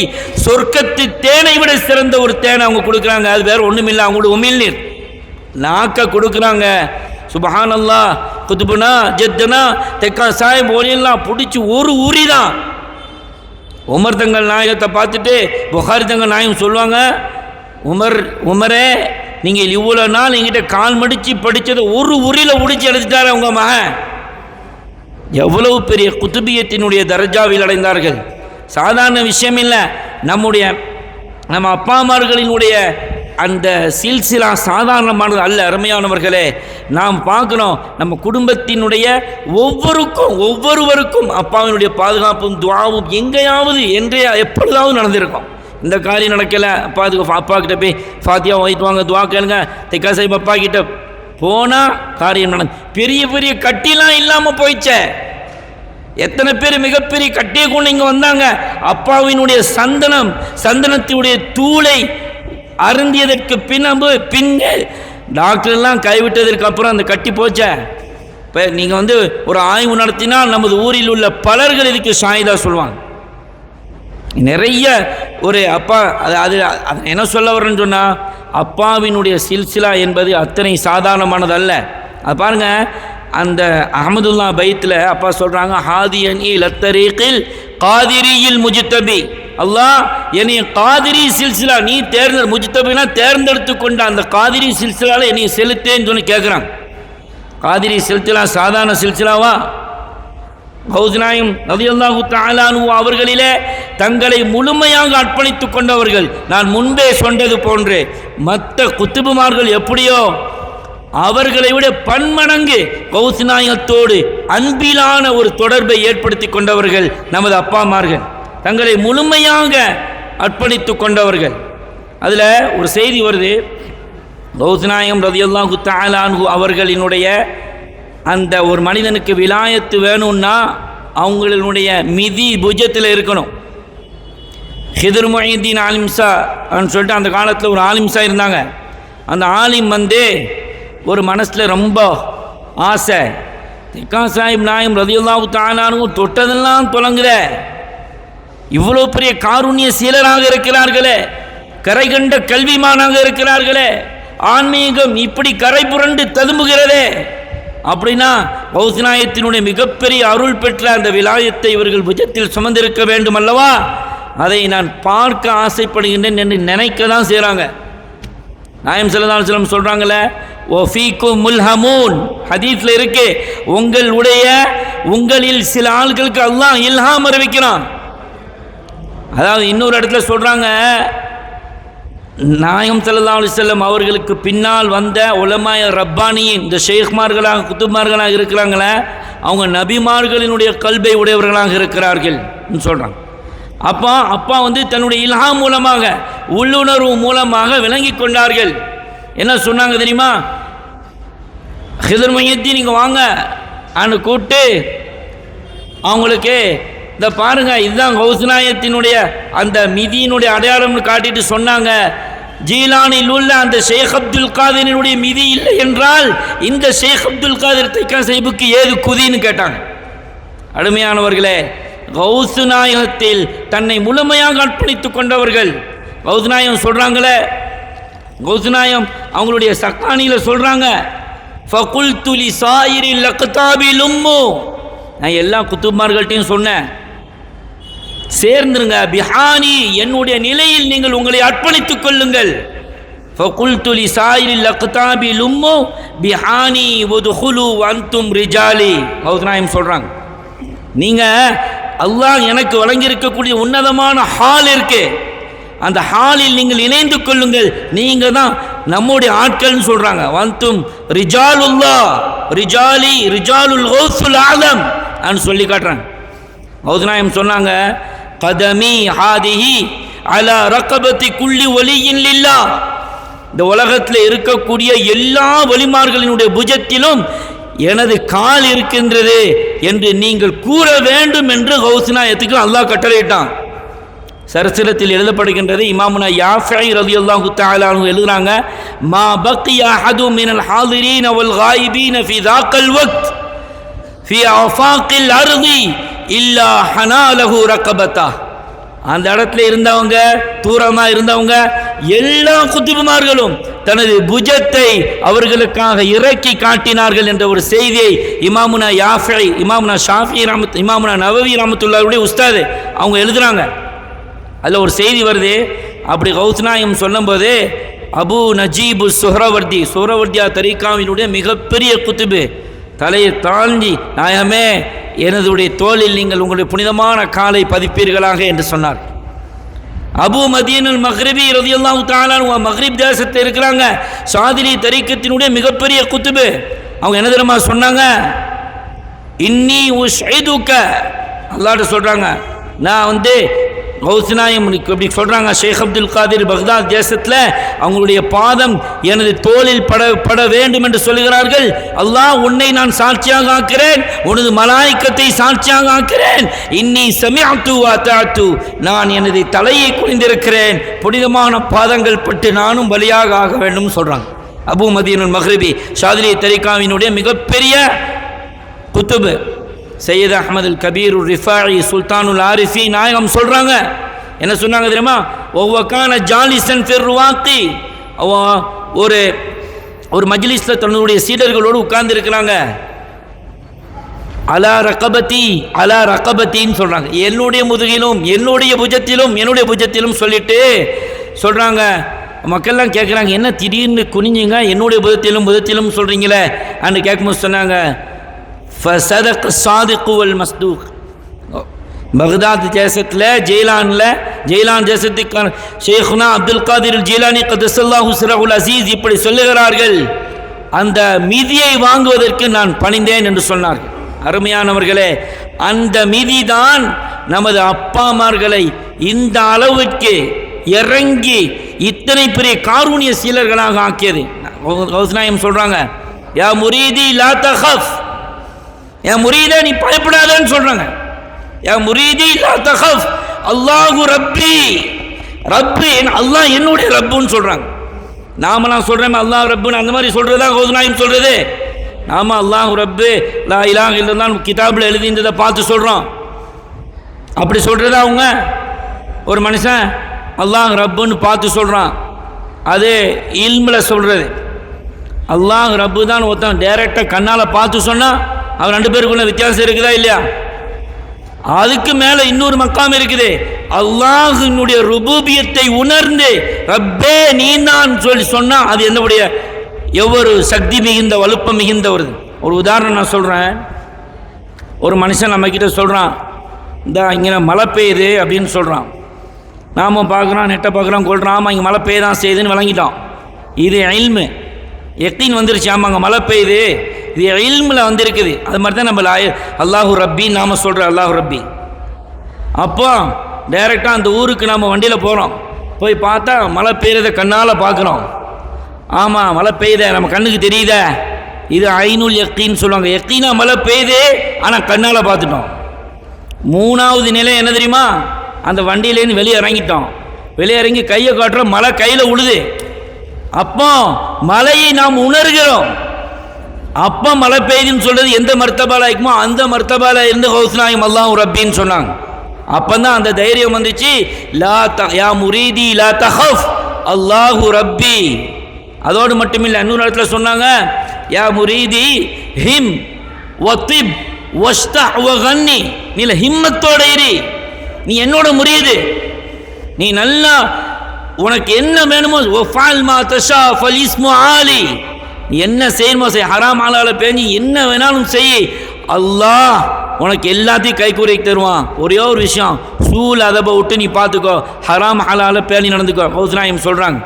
சொர்க்கத்து தேனை விட சிறந்த ஒரு தேனை அவங்க கொடுக்குறாங்க. அது வேற ஒன்றுமில்லை, அவங்களோட உமிழ் நீர் நாக்க கொடுக்குறாங்க. சுப்ஹானல்லாஹ், குதுபுனா ஜத்தனா தெக்கா சாஹிப் ஒலியெல்லாம் பிடிச்சி ஒரு உரி தான். உமர் தங்கள் நாயகத்தை பார்த்துட்டு புகாரி தங்கள் நாயகம் சொல்லுவாங்க, உமரே நீங்கள் இவ்வளோ நாள் எங்கிட்ட கால் மடித்து படித்ததை ஒரு உரியில் உடிச்சு எடுத்துட்டாரு உங்கள் மகன். எவ்வளவு பெரிய குத்துபியத்தினுடைய தரஜாவில் அடைந்தார்கள். சாதாரண விஷயம் இல்லை. நம்ம அப்பா அம்மார்களினுடைய அந்த சில்சிலா சாதாரணமானது அல்ல. அருமையானவர்களே, நாம் பார்க்குறோம், நம்ம குடும்பத்தினுடைய ஒவ்வொருவருக்கும் அப்பாவினுடைய பாதுகாப்பும் துஆவும் எங்கேயாவது எப்பொழுதாவது நடந்திருக்கும். இந்த காரியம் நடக்கலை, அப்பா கிட்ட போய் ஃபாத்தியா வாங்கிட்டு வாங்க, துவா கேளுங்க, தெக்கா சாஹிப் அப்பா கிட்ட போனால் காரியம் நடந்து. பெரிய பெரிய கட்டிலாம் இல்லாமல் போயிடுச்சே. எத்தனை பேர் மிகப்பெரிய கட்டியை கொண்டு இங்கே வந்தாங்க. அப்பாவினுடைய சந்தனத்தினுடைய தூளை அருந்தியதற்கு பின்னர் டாக்டர்லாம் கைவிட்டதற்கு அப்புறம் அந்த கட்டி போச்ச. இப்போ நீங்கள் ஒரு ஆய்வு நடத்தினால் நமது ஊரில் உள்ள பலர்கள் இதுக்கு ஷாயிதா சொல்லுவாங்க. நிறைய ஒரு அப்பா அது என்ன சொல்ல வரேன்னு சொன்னால், அப்பாவினுடைய சில்சிலா என்பது அத்தனை சாதாரணமானது அல்ல. அது பாருங்கள், அந்த அஹமதுல்லா பைத்தில் அப்பா சொல்கிறாங்க, ஹாதியன் லத்தரீகில் காதிரியில் முஜ்தபி, அல்லாஹ் என்னை காதிரி சில்சிலா நீ முஜ்தபினா தேர்ந்தெடுத்து கொண்ட அந்த காதிரி சில்சிலாவில் என்னை செலுத்தேன்னு சொல்லி கேட்குறாங்க. காதிரி சில்சிலா சாதாரண சில்சிலாவா? கௌஸ்நாயம் ரலியல்லாஹு தஆலா அன்ஹு அவர்களிலே தங்களை முழுமையாக அர்ப்பணித்துக் கொண்டவர்கள். நான் முன்பே சொன்னது போன்று மற்ற குத்துபுமார்கள் எப்படியோ அவர்களை விட பன்மடங்கு கௌஸ்நாயகத்தோடு அன்பிலான ஒரு தொடர்பை ஏற்படுத்தி கொண்டவர்கள் நமது அப்பாமார்கள், தங்களை முழுமையாக அர்ப்பணித்துக் கொண்டவர்கள். அதில் ஒரு செய்தி வருது, கௌஸ்நாயகம் ரலியல்லாஹு தஆலா அன்ஹு அவர்களினுடைய அந்த ஒரு மனிதனுக்கு விலாயத்து வேணும்னா அவங்களுடைய மிதி புஜத்தில் இருக்கணும். ஹிதர் முஹிதீன் ஆலிம்சா சொல்லிட்டு அந்த காலத்தில் ஒரு ஆலிம்சா இருந்தாங்க. அந்த ஆலிம் ஒரு மனசில் ரொம்ப ஆசை, தெக்கா சாஹிப் நாயம் ரலியல்லாஹு தஆலா அன்ஹு தொட்டதெல்லாம் தொடங்குற, இவ்வளோ பெரிய காருண்ய சீலராக இருக்கிறார்களே, கரை கண்ட கல்விமானாக இருக்கிறார்களே, ஆன்மீகம் இப்படி கரை புரண்டு ததும்புகிறதே அப்படின்னா கௌஸ்நாயகத்தினுடைய மிகப்பெரிய அருள் பெற்ற அந்த விலாயத்தை இவர்கள் புஜத்தில் சுமந்திருக்க வேண்டும் அல்லவா, அதை நான் பார்க்க ஆசைப்படுகின்றேன் என்று நினைக்க தான் செய்கிறாங்க. நாயம் ஸல்லல்லாஹு அலைஹி வஸல்லம் சொல்கிறாங்களே, வஃபீக்கும் முல்ஹமூன், ஹதீஸில் இருக்கு, உங்களில் சில ஆள்களுக்கு அல்லாஹ் இல்ஹாம் அறிவிக்கிறான். அதாவது இன்னொரு இடத்துல சொல்கிறாங்க, நாயகம் ஸல்லல்லாஹு அலைஹி வஸல்லம் அவர்களுக்கு பின்னால் வந்த உலமாய ரப்பானியின் இந்த ஷேக்மார்களாக குத்துப்மார்களாக இருக்கிறாங்களே, அவங்க நபிமார்களினுடைய கல்பை உடையவர்களாக இருக்கிறார்கள் சொல்கிறாங்க. அப்பா தன்னுடைய இல்ஹாம் மூலமாக உள்ளுணர்வு மூலமாக விளங்கி கொண்டார்கள். என்ன சொன்னாங்க தெரியுமா? ஹிதர் முஹிதீன் நீங்கள் வாங்க அனு கூப்பிட்டு அவங்களுக்கு இந்த பாருங்க, இதுதான் கௌஸ்நாயகத்தினுடைய அந்த மிதியினுடைய அடையாளம்னு காட்டிட்டு சொன்னாங்க, ஜீலானில் உள்ள அந்த ஷேக் அப்துல் காதிரினுடைய மிதி இல்லை என்றால் இந்த ஷேக் அப்துல் காதிர் தெக்கா சாஹிபுக்கு ஏது குதின்னு கேட்டாங்க. அருமையானவர்களே, கௌஸ்நாயகத்தில் தன்னை முழுமையாக அர்ப்பணித்துக் கொண்டவர்கள். கௌஸ்நாயகம் சொல்கிறாங்களே, கௌஸ்நாயகம் அவங்களுடைய சக்கானியில் சொல்கிறாங்க, ஃபகுல்து லிசாயிரில் அக்தாபில் உம்மு, நான் எல்லா குத்துப்மார்கள்ட்டையும் சொன்னேன், சேர்ந்துருங்க, பிஹானி என்னுடைய நிலையில் நீங்கள் உங்களை அர்ப்பணித்துக் கொள்ளுங்கள். ஃபகுல்து லிசாயிரில் அக்தாபில் உம்மு பிஹானி வதுஹுலு அன்தும் ரிஜாலி. கௌஸ்நாயகம் சொல்கிறாங்க, நீங்கள் அல்லாஹ் எனக்கு வழங்கியிருக்கக்கூடிய உன்னதமான ஹால் இருக்கு, அந்த ஹாலில் நீங்கள் இணைந்து கொள்ளுங்கள், நீங்கள் தான் நம்முடைய ஆட்கள்னு சொல்கிறாங்க. வன்தும் ரிஜாலுல்லா ரிஜாலி ரிஜாலுல் கௌசுல் ஆலம் அன்னு சொல்லி காட்டுறாங்க. கௌஸ்நாயகம் சொன்னாங்க, கதமி ஹாதிஹி அலா ரகபத்தி குல்லி வலியின் லில்லாஹ், இந்த உலகத்தில் இருக்கக்கூடிய எல்லா வலிமார்களினுடைய புஜத்திலும் எனது கால் இருக்கின்றது என்று நீங்கள் கூற வேண்டும் என்று கௌஸ்நாயகத்துக்கு அல்லாஹ் கட்டளையிட்டான். சரித்திரத்தில் எழுதப்படுகின்றது, இமாமுனா யாஃபி ரலியல்லாஹு தஆலா அன்ஹு எழுதுறாங்க, மா பக்கிய அஹது மினல் ஹாதிரீன வல் காயிபீன ஃபி தாக்கல் வக்த் ஃபி ஆஃபாக்கில் அர்தி இல்லா ஹனாலஹு ரகபதா. அந்த இடத்துல இருந்தவங்க, தூரமாக இருந்தவங்க எல்லா குத்துபுமார்களும் தனது புஜத்தை அவர்களுக்காக இறக்கி காட்டினார்கள் என்ற ஒரு செய்தியை இமாமுனா யாஃபி, இமாமுனா ஷாஃபி இமாமுனா நவவி ரஹ்மத்துல்லாஹி உஸ்தாது அவங்க எழுதுறாங்க. அதில் ஒரு செய்தி வருது, அப்படி கௌஸ்நாயகம் சொல்லும்போது அபு நஜீபு சுஹ்ரவர்தியா தரீகாவினுடைய மிகப்பெரிய குத்துபு தலையை தாழ்ந்தி, நாயமே எனதுடைய தோளில் நீங்கள் உங்களுடைய புனிதமான காலை பதிப்பீர்களாக என்று சொன்னார். அபு மதீனுல் மக்ரிபி ரலியல்லாஹு தஆலா மக்ரிப் தேசத்தில் இருக்கிறாங்க, ஷாதிலி தரீக்கத்தினுடைய மிகப்பெரிய குத்துபு. அவங்க என்ன தெரியுமா சொன்னாங்க, இன்னி உஷ்ஹிதுக, அல்லாஹ்ட்ட சொல்கிறாங்க, நான் கௌஸ்நாயம் இப்படி சொல்கிறாங்க, ஷேக் அப்துல் காதிர் பக்தாத் தேசத்தில் அவங்களுடைய பாதம் எனது தோளில் பட வேண்டும் என்று சொல்லுகிறார்கள். அல்லாஹ், உன்னை நான் சாட்சியாக ஆக்கிறேன், உனது மலாய்க்கத்தை சாட்சியாக ஆக்கிறேன். இன்னி சமிஅத்து வ அத்தஅத்து, நான் எனது தலையை குனிந்திருக்கிறேன், புனிதமான பாதங்கள் பட்டு நானும் பலியாக ஆக வேண்டும் சொல்கிறாங்க. அபு மதீனுல் மக்ரிபி ஷாதிலி தரிகாவினுடைய மிகப்பெரிய குத்துபு சையத் அஹ்மது அல் கபீர் ரிஃபாயி சுல்தானுல் ஆரிஃபி நாயகம் சொல்கிறாங்க. என்ன சொன்னாங்க தெரியுமா? ஒவ்வொக்கான ஜாலிசன் ஃபிர் ருவாக்கி, ஒரு மஜ்லிஸில் தன்னுடைய சீடர்களோடு உட்கார்ந்து இருக்கிறாங்க. அலா ரகபத்தின்னு சொல்கிறாங்க, என்னுடைய முதுகிலும் என்னுடைய புஜத்திலும் சொல்லிட்டு சொல்கிறாங்க. மக்கள்லாம் கேட்குறாங்க, என்ன திடீர்னு குனிஞ்சிங்க, என்னுடைய புதத்திலும் சொல்கிறீங்களே அன்று கேட்கும்போது சொன்னாங்க, ஃபஸதக ஸாதிகு வல் மஸ்தூக். பக்தாத் தேசத்தில் ஜெயிலான் தேசத்துக்கான ஷேഖுனா அப்துல் காதிர் ஜீலானி கதஸல்லாஹு சிரஹுல் அசீஸ் இப்படி சொல்லுகிறார்கள், அந்த மீதியை வாங்குவதற்கு நான் பணிந்தேன் என்று சொன்னார்கள். அருமையானவர்களே, அந்த மீதி தான் நமது அப்பாமார்களை இந்த அளவுக்கு இறங்கி இத்தனை பெரிய காரூணிய சீலர்களாக ஆக்கியது. கௌஸ்நாயம் சொல்றாங்க, யா முரீதி லா தகஃப், யா முரீதே நீ பயப்படாதன்னு சொல்றாங்க. யா முரீதி லா தகஃப், அல்லாஹு ரப்பி, அல்லாஹ் என்னுடைய ரப்புன்னு சொல்றாங்க. நாமெல்லாம் சொல்றோம் அல்லாஹ் ரப்புன்னு, அந்த மாதிரி சொல்றதா கௌஸ்நாயம் சொல்றது? நாம அல்லாஹு ரப்பு லா இலாஹ இல்லல்லாஹ் கிதாபில் எழுதின்றதை பார்த்து சொல்றோம். அப்படி சொல்றதா அவங்க? ஒரு மனுஷன் அல்லாஹ் ரப்புன்னு பார்த்து சொல்கிறான், அது இல்மில் சொல்கிறது. அல்லாஹ் ரப்பு தான் ஒருத்தன் டைரெக்டாக கண்ணால் பார்த்து சொன்னால் அவன் ரெண்டு பேருக்குள்ள வித்தியாசம் இருக்குதா இல்லையா? அதுக்கு மேலே இன்னொரு மக்காம் இருக்குது. அல்லாஹினுடைய ருபூபியத்தை உணர்ந்து ரப்பே நீ தான் சொல்லி சொன்னால் அது என்னுடைய எவ்வொரு சக்தி மிகுந்த வலுப்பம் மிகுந்த ஒரு உதாரணம் நான் சொல்கிறேன். ஒரு மனுஷன் நம்மக்கிட்ட சொல்கிறான், இந்த இங்கே மழை பெய்யுது அப்படின்னு சொல்கிறான். நாம் பார்க்குறோம், நெட்டை பார்க்குறோம், கொள்கிறோம், ஆமாம் இங்கே மழை பெய்ய தான் செய்யுதுன்னு விளங்கிட்டோம். இது இல்மு, யக்கீன் வந்துருச்சு. ஆமாம் அங்கே மழை பெய்யுது, இது இல்மில் வந்திருக்குது. அது மாதிரி தான் நம்ம அல்லாஹு ரப்பின்னு நாம் சொல்கிறோம், அல்லாஹு ரப்பி. அப்போ டைரெக்டாக அந்த ஊருக்கு நம்ம வண்டியில் போகிறோம், போய் பார்த்தா மழை பெய்யறதை கண்ணால் பார்க்குறோம். ஆமாம் மழை பெய்யுத, நம்ம கண்ணுக்கு தெரியுத, இது ஐனுல் யக்கீன்னு சொல்லுவாங்க. யக்கீனா மழை பெய்யுது, ஆனால் கண்ணால் பார்த்துட்டோம். மூணாவது நிலை என்ன தெரியுமா? அந்த வண்டியிலேருந்து வெளியே இறங்கிட்டோம், வெளியே இறங்கி கையை காட்டுறோம், மழை கையில் உழுது. அப்போ மழையை நாம் உணர்கிறோம். அப்போ மழை பெய்யுதுன்னு சொல்றது எந்த மர்த்தபால இருக்குமோ அந்த மர்த்தபால இருந்து கௌஸ்நாயம் அல்லாஹு ரப்பின்னு சொன்னாங்க. அப்பதான் அந்த தைரியம் வந்துச்சு, யா முரீதி லா தஹஃப் அல்லாஹு ரப்பி. அதோடு மட்டுமில்லை, இன்னொரு இடத்துல சொன்னாங்க, யா முரீதி ஹிம் வத்திப் வஸ்தஹ் வகன்னி, நீல ஹிம்மத்தோட இரு, நீ என்னோட முரீது, நீ நல்லா உனக்கு என்ன வேணுமோ ஒஃபால் மா தஷா ஃபலிஸ்மு ஆலி, நீ என்ன செய்யணுமோ செய், ஹராம் ஹலால பேஞ்சி என்ன வேணாலும் செய், அல்லாஹ் உனக்கு எல்லாத்தையும் கைக்கூறி தருவான். ஒரே ஒரு விஷயம், சூல் அதபை விட்டு நீ பார்த்துக்கோ, ஹராம் ஹலால பேணி நடந்துக்கோ. கௌஸ்நாயம் சொல்றாங்க,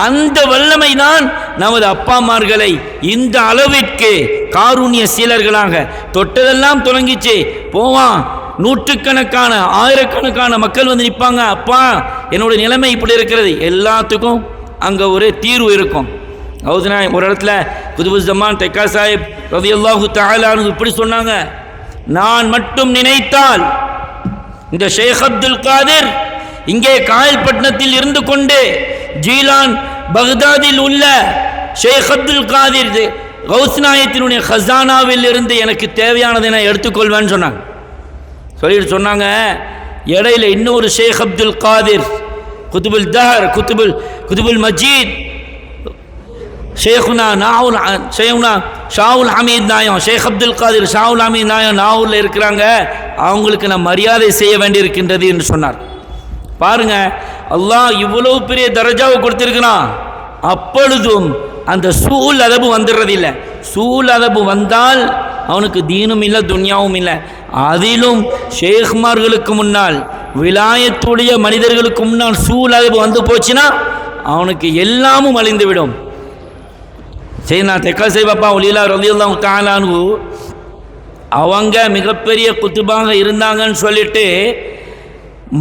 அந்த வல்லமை தான் நமது அப்பாமார்களை இந்த அளவிற்கு காரூணிய சீலர்களாக தொட்டதெல்லாம் தொடங்கிச்சு. போவான், நூற்றுக்கணக்கான ஆயிரக்கணக்கான மக்கள் வந்து நிற்பாங்க, அப்பா என்னோட நிலைமை இப்படி இருக்கிறது, எல்லாத்துக்கும் அங்கே ஒரு தீர்வு இருக்கும். கௌஸ்நாயம் ஒரு இடத்துல குதுபுஸ்ஸமான் தெக்கா சாஹிப் ரலியல்லாஹு தஆலா அன்ஹு இப்படி சொன்னாங்க, நான் மட்டும் நினைத்தால் இந்த ஷேக் அப்துல் காதிர் இங்கே காயல்பட்டினத்தில் இருந்து கொண்டு ஜீலான் பக்தாதில் உள்ள ஷேக் அப்துல் காதிர் கௌஸ்நாயத்தினுடைய ஹசானாவில் இருந்து எனக்கு தேவையானதை நான் எடுத்துக்கொள்வேன்னு சொன்னாங்க. சொல்லிட்டு சொன்னாங்க, இடையில இன்னொரு ஷேக் அப்துல் காதிர் குதுபுல் தஹர் குதுபுல் மஜீத் ஷேகுனா ஷாவுல் ஹமீத் நாயம், ஷேக் அப்துல் காதிர் ஷாவுல் ஹமீத் நாயம் நாவூரில் இருக்கிறாங்க, அவங்களுக்கு நான் மரியாதை செய்ய வேண்டியிருக்கின்றது என்று சொன்னார். பாருங்க, அல்லாஹ் இவ்வளவு பெரிய தரஜாவை கொடுத்திருக்கிறான், அப்பொழுதும் அந்த சூல் அதபு வந்துடுறதில்லை. சூல் அதபு வந்தால் அவனுக்கு தீனும் இல்லை துன்யாவும் இல்லை. அதிலும் ஷேக்மார்களுக்கு முன்னால் விலாயத்துடைய மனிதர்களுக்கு முன்னால் சூல் அதபு வந்து போச்சுன்னா அவனுக்கு எல்லாமும் அழிந்து விடும். சரி, நான் தெக்கா செய்வப்பா ஒலிலா ரலியல்லாஹு தஆலா அன்ஹு அவங்க மிகப்பெரிய குத்துபாக இருந்தாங்கன்னு சொல்லிட்டு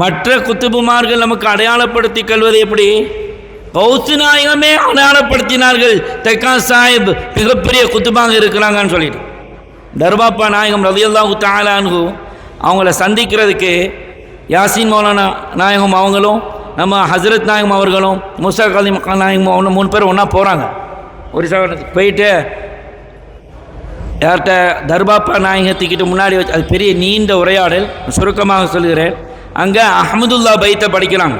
மற்ற குத்துபுமார்கள் நமக்கு அடையாளப்படுத்தி கொள்வது எப்படி? கௌசு நாயகமே அடையாளப்படுத்தினார்கள், தெக்கா சாஹிப் மிகப்பெரிய குத்துபாக இருக்கிறாங்கன்னு சொல்லிட்டு. தர்பாப்பா நாயகம் ரலியல்லாஹு தஆலா அன்ஹு அவங்கள சந்திக்கிறதுக்கு யாசின் மௌலானா நாயகம் அவங்களும் நம்ம ஹசரத் நாயகம் அவர்களும் முசா கலீம் நாயகம் அவங்களும் 3 பேர் ஒன்றா போகிறாங்க. ஒரு போயிட்டு யார்கிட்ட தர்பாப்பா நாயகத்துக்கிட்ட முன்னாடி வச்சு, அது பெரிய நீண்ட உரையாடல், சுருக்கமாக சொல்கிறேன். அங்கே அஹமதுல்லா பைத்தை படிக்கிறாங்க.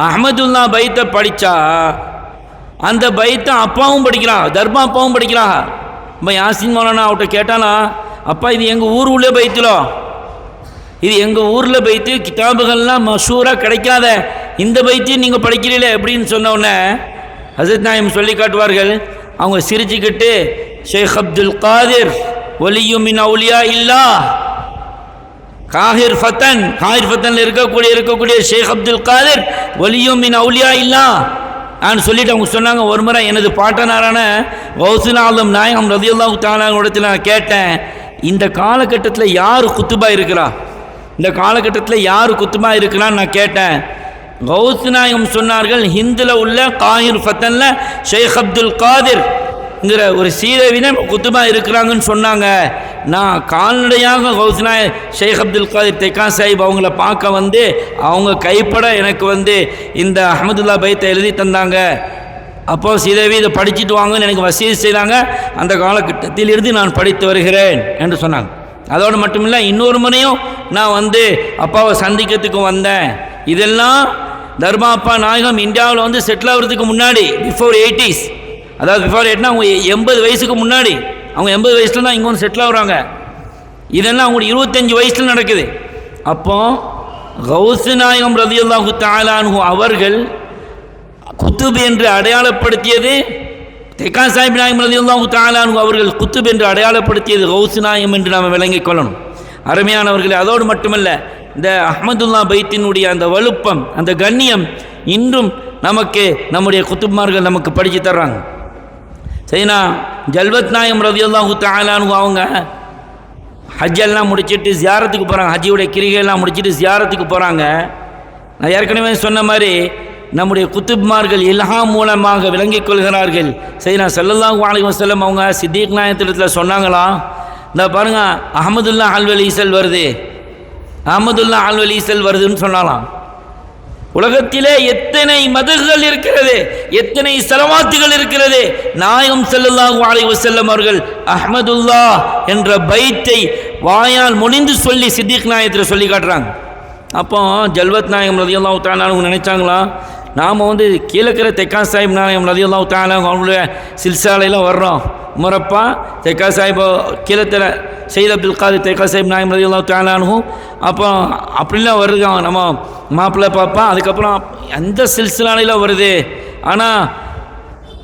அஹமதுல்லா பைத்தை படித்தா அந்த பைத்தை அப்பாவும் படிக்கிறாங்க, தர்பாப்பாவும் படிக்கிறாங்க. இப்போ யாசின் மௌலானா அவர்கிட்ட கேட்டானா, அப்பா இது எங்கள் ஊர் உள்ள பைத்திலோ, இது எங்கள் ஊரில் பைத்து கிதாபுகள்லாம் மஷூராக கிடைக்காத இந்த பைத்தையும் நீங்கள் படிக்கிறீங்களே அப்படின்னு சொன்ன உடனே ஹசரத் நாயகம் சொல்லி காட்டுவார்கள். அவங்க சிரிச்சுக்கிட்டு, ஷேக் அப்துல் காதிர் வலியு மின் அவுலியா இல்லா, காஹிர் ஃபத்தனில் இருக்கக்கூடிய ஷேக் அப்துல் காதிர் வலியு மின் அவுலியா இல்லா நான் சொல்லிட்டு அவங்க சொன்னாங்க. ஒரு முறை எனது பாட்டனாரான கௌசுல் ஆலம் நாயகம் ரலியல்லாஹு தஆலா இடத்துல நான் கேட்டேன், இந்த காலகட்டத்தில் யார் குத்துபா இருக்கிறா, இந்த காலகட்டத்தில் யார் குத்துபா இருக்கிறான்னு நான் கேட்டேன். கௌஸ் நாயகம் சொன்னார்கள், ஹிந்தில் உள்ள காஹிர் ஃபத்தனில் ஷேக் அப்துல் காதிர்ங்கிற ஒரு சீரவினர் குத்துபா இருக்கிறாங்கன்னு சொன்னாங்க. நான் கால்நடையாக கௌஸ் நாயக் ஷேக் அப்துல் காதிர் தெக்கா சாஹிப் அவங்கள பார்க்க வந்து அவங்க கைப்பட எனக்கு வந்து இந்த அஹமதுல்லா பைத்தை எழுதி தந்தாங்க. அப்போது சீதேவி இதை படிச்சுட்டு வாங்கன்னு எனக்கு வசதி செய்தாங்க. அந்த காலகட்டத்தில் இருந்து நான் படித்து வருகிறேன் என்று சொன்னாங்க. அதோடு மட்டுமில்லை, இன்னொரு முறையும் நான் வந்து அப்பாவை சந்திக்கிறதுக்கு வந்தேன். இதெல்லாம் தர்பாப்பா நாயகம் இந்தியாவில் வந்து செட்டில் ஆகிறதுக்கு முன்னாடி, பிஃபோர் 80s, அதாவது பிஃபோர் 8னா அவங்க 80 வயசுக்கு முன்னாடி, அவங்க 80 வயசில் தான் இங்கே வந்து செட்டில் ஆகுறாங்க. இதெல்லாம் அவங்களுக்கு 25 வயசில் நடக்குது. அப்போ கௌஸ் நாயகம் ரலியல்லாஹு தஆலா அன்ஹு அவர்கள் குத்துப் என்று அடையாளப்படுத்தியது, தெக்கா சாஹிப் நாயகம் ரலியல்லாஹு தஆலா அன்ஹு அவர்கள் குத்துப் என்று அடையாளப்படுத்தியது கௌஸ் நாயகம் என்று நாம் விளங்கிக் கொள்ளணும். அருமையானவர்களே, அதோடு மட்டுமல்ல, இந்த அஹமதுல்லா பைத்தினுடைய அந்த வலுப்பம், அந்த கண்ணியம் இன்றும் நமக்கு நம்முடைய குத்துப்மார்கள் நமக்கு படித்து தர்றாங்க. சரிண்ணா, ஜல்வத் நாயகம் ரலியல்லாஹு தஆலா அன்ஹு அவங்க ஹஜ்ஜெல்லாம் முடிச்சுட்டு ஜியாரத்துக்கு போகிறாங்க. ஹஜ்ஜியுடைய கிரிகையெல்லாம் முடிச்சுட்டு ஜியாரத்துக்கு போகிறாங்க. நான் ஏற்கனவே சொன்ன மாதிரி நம்முடைய குத்துப்மார்கள் இல்ஹாம் மூலமாக விளங்கிக் கொள்கிறார்கள். சரிண்ணா, ஸல்லல்லாஹு அலைஹி வஸல்லம் அவங்க சித்திக் நாயகத்தில் சொன்னாங்களா, இந்த பாருங்க அஹமதுல்லா அல்வல் ஈசல் வருது, அஹமதுல்லா அல்வல் ஈசல் வருதுன்னு சொன்னாலாம். உலகத்திலே எத்தனை மதுகள் இருக்கிறது, எத்தனை ஸலவாத்துகள் இருக்கிறது. நாயகம் ஸல்லல்லாஹு அலைஹி வஸல்லம் அவர்கள் அஹ்மதுல்லா என்ற பைத்தை வாயால் முடிந்து சொல்லி சித்திக் நாயகத்தில் சொல்லி காட்டுறாங்க. அப்போ ஜல்வத் நாயகம் ரலியல்லாஹு தஆலா அவங்க நினைச்சாங்களா, நாம் வந்து கீழக்கிற தெக்கா சாஹிப் நாயகம் ரலியல்லாஹு தஆலா அவங்களுடைய சில்சாலையில் வர்றோம், உமரப்பா தெக்கா சாஹிப் கீழத்தில் சையத் அப்துல் காதிர் தெக்கா சாஹிப் நாயகம் ரலியல்லாஹு தஆலா அன்ஹு, அப்போ அப்படிலாம் வருது நம்ம மாப்பிள்ளை பாப்பா. அதுக்கப்புறம் அந்த சில்சிலாலையில் வருது. ஆனால்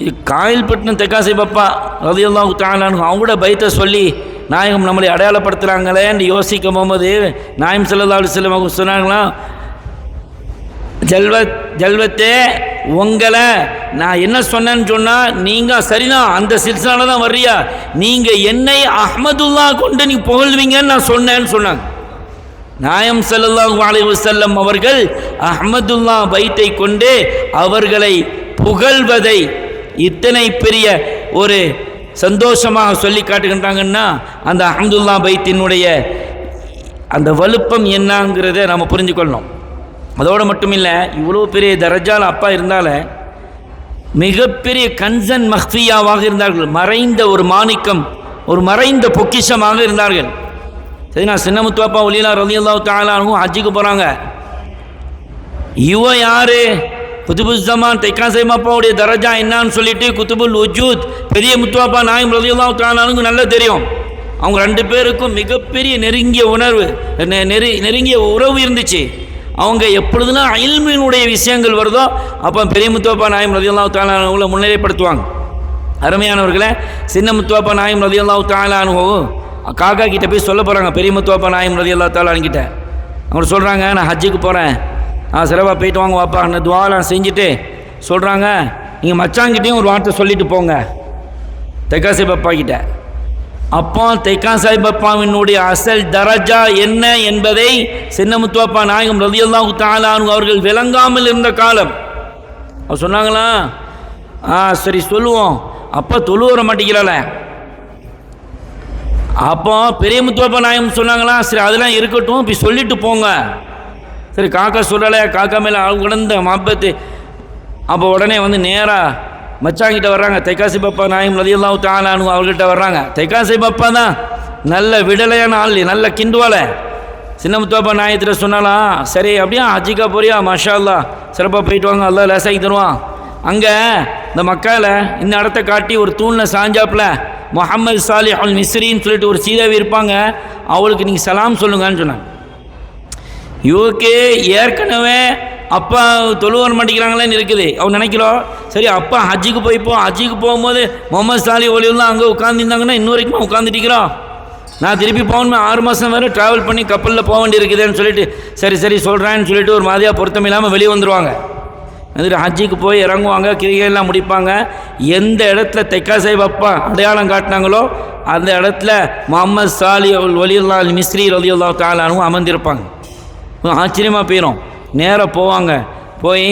இது காயல்பட்டினம் தெக்கா சாஹிப் அப்பா ரலியல்லாஹு தஆலா அன்ஹு அவங்களோட பைத்தை சொல்லி நாயகம் நம்மளை அடையாளப்படுத்துகிறாங்களேன்னு யோசிக்கும் போகும்போது நாயகம் ஸல்லல்லாஹு அலைஹி வஸல்லம் அவங்க சொன்னாங்களா, ஜல்வத்தே உங்களை நான் என்ன சொன்னேன்னு சொன்னால், நீங்கள் சரிதான் அந்த சில்சிலால தான் வர்றியா, நீங்கள் என்னை அஹ்மதுல்லா கொண்டு நீ புகழ்வீங்கன்னு நான் சொன்னேன்னு சொன்னாங்க. நாயம் ஸல்லல்லாஹு அலைஹி வஸல்லம் அவர்கள் அஹ்மதுல்லா பைத்தை கொண்டு அவர்களை புகழ்வதை இத்தனை பெரிய ஒரு சந்தோஷமாக சொல்லி காட்டுகின்றாங்கன்னா, அந்த அஹ்மதுல்லா பைத்தினுடைய அந்த வலுப்பம் என்னங்கிறத நம்ம புரிஞ்சுக்கொள்ளணும். அதோடு மட்டும் இல்லை, இவ்வளோ பெரிய தரஜால் அப்பா இருந்தால மிகப்பெரிய கன்சன் மஹ்ஃபியாவாக இருந்தார்கள். மறைந்த ஒரு மாணிக்கம், ஒரு மறைந்த பொக்கிஷமாக இருந்தார்கள். சரி, நான் சின்னமுத்துவாப்பா ஒலிலா ரலியல்லாஹு தஆலா அன்ஹு ஹஜ்ஜுக்கு போகிறாங்க. இவ யார், குதுபுல் ஜமான் தெக்கா சாஹிப் அப்பாவுடைய தரஜா என்னான்னு சொல்லிட்டு குதுபுல் வஜூத் பெரிய முத்துவாப்பா நாயகம் ரலியல்லாஹு தஆலா அன்ஹுக்கு நல்லா தெரியும். அவங்க 2 பேருக்கும் மிகப்பெரிய நெருங்கிய உணர்வு, நெருங்கிய உறவு இருந்துச்சு. அவங்க எப்பொழுதுலாம் இல்மினுடைய விஷயங்கள் வருதோ அப்போ பெரிய முத்துவாப்பா நாயகம் ரலியல்லாஹு தஆலா அன்ஹுவை முன்னிலைப்படுத்துவாங்க. அருமையானவர்களே, சின்ன முத்துவாப்பா நாயகம் ரலியல்லாஹு தஆலா அன்ஹு காக்கா கிட்ட போய் சொல்ல போகிறாங்க. பெரிய முத்துவாப்பா நாயகம் ரலியல்லாஹு தஆலா அன்ஹுகிட்ட அவங்க சொல்கிறாங்க, நான் ஹஜ்ஜுக்கு போகிறேன், சிறப்பாக போயிட்டு வாங்க வாப்பா, அந்த துவாலாம் செஞ்சுட்டு சொல்கிறாங்க, நீங்கள் மச்சாங்கிட்டையும் ஒரு வார்த்தை சொல்லிட்டு போங்க தெக்கா சாஹிப் அப்பா கிட்ட. அப்போ தைக்கா சாஹிப் அப்பாவினுடைய அசல் தரஜா என்ன என்பதை சின்னமுத்துவப்பா நாயகம் ரலியல்லாஹு தஆலா அன்ஹு அவர்கள் விளங்காமல் இருந்த காலம். அவர் சொன்னாங்களா, சரி சொல்லுவோம், அப்போ தொழு வர மாட்டேங்கிறாள. அப்போ பெரிய முத்துவப்பா நாயகம் சொன்னாங்களா, சரி அதெல்லாம் இருக்கட்டும், இப்படி சொல்லிட்டு போங்க. சரி காக்கா சொல்லலை, காக்கா மேலே ஆள் கிடந்த மாப்பத்து. அப்போ உடனே வந்து நேராக மச்சாங்கிட்ட வர்றாங்க. தைக்காசி பாப்பா நாயகம் ரலியல்லாஹு தஆலா அன்ஹு அவர்கிட்ட வர்றாங்க. தைக்காசி பாப்பா தான் நல்ல விடலையான ஆள், நல்ல கிண்டுவாலை. சின்னமுத்துவப்பா நாயகத்திட்ட சொன்னாலாம், சரி அப்படியா ஹஜ்ஜிக்கா போறியா, மாஷா அல்லாஹ் சிறப்பாக போயிட்டு வாங்க, அல்லாஹ் லேசாக்கி தருவான். அங்கே இந்த மக்கால இந்த இடத்த காட்டி ஒரு தூணில் சாஞ்சாப்பில் முஹம்மது சாலிஹ் அல் மிஸ்ரின்னு சொல்லிட்டு ஒரு சீதாவி இருப்பாங்க, அவளுக்கு நீங்கள் சலாம் சொல்லுங்கன்னு சொன்னாங்க. இவருக்கு ஏற்கனவே அப்பா தொழுவர மாட்டேங்கிறாங்களேன்னு இருக்குது. அவன் நினைக்கிறோம், சரி அப்பா ஹஜ்ஜுக்கு போய்ப்போம், ஹஜ்ஜுக்கு போகும்போது முகமது சாலிஹ் ஒலியுல்லாம் அங்கே உட்காந்துருந்தாங்கன்னா இன்ன வரைக்கும் உட்காந்துட்டிக்கிறோம், நான் திருப்பி போகணுமே 6 மாதம் வேறு ட்ராவல் பண்ணி கப்பலில் போக வேண்டி இருக்குதுன்னு சொல்லிட்டு சரி சொல்கிறேன்னு சொல்லிட்டு ஒரு மாதிரியாக பொருத்தம் இல்லாமல் வெளியே வந்துடுவாங்க. வந்துட்டு ஹஜ்ஜுக்கு போய் இறங்குவாங்க, கிரிகையெல்லாம் முடிப்பாங்க. எந்த இடத்துல தைக்கா சாஹிப் அப்பா அடையாளம் காட்டினாங்களோ அந்த இடத்துல முகமது சாலிஹ் ஒலியுல்லா அல் மிஸ்ரி ரலியல்லாஹு தஆலா அன்ஹு அமர்ந்திருப்பாங்க. ஆச்சரியமாக போயிடும். நேராக போவாங்க, போய்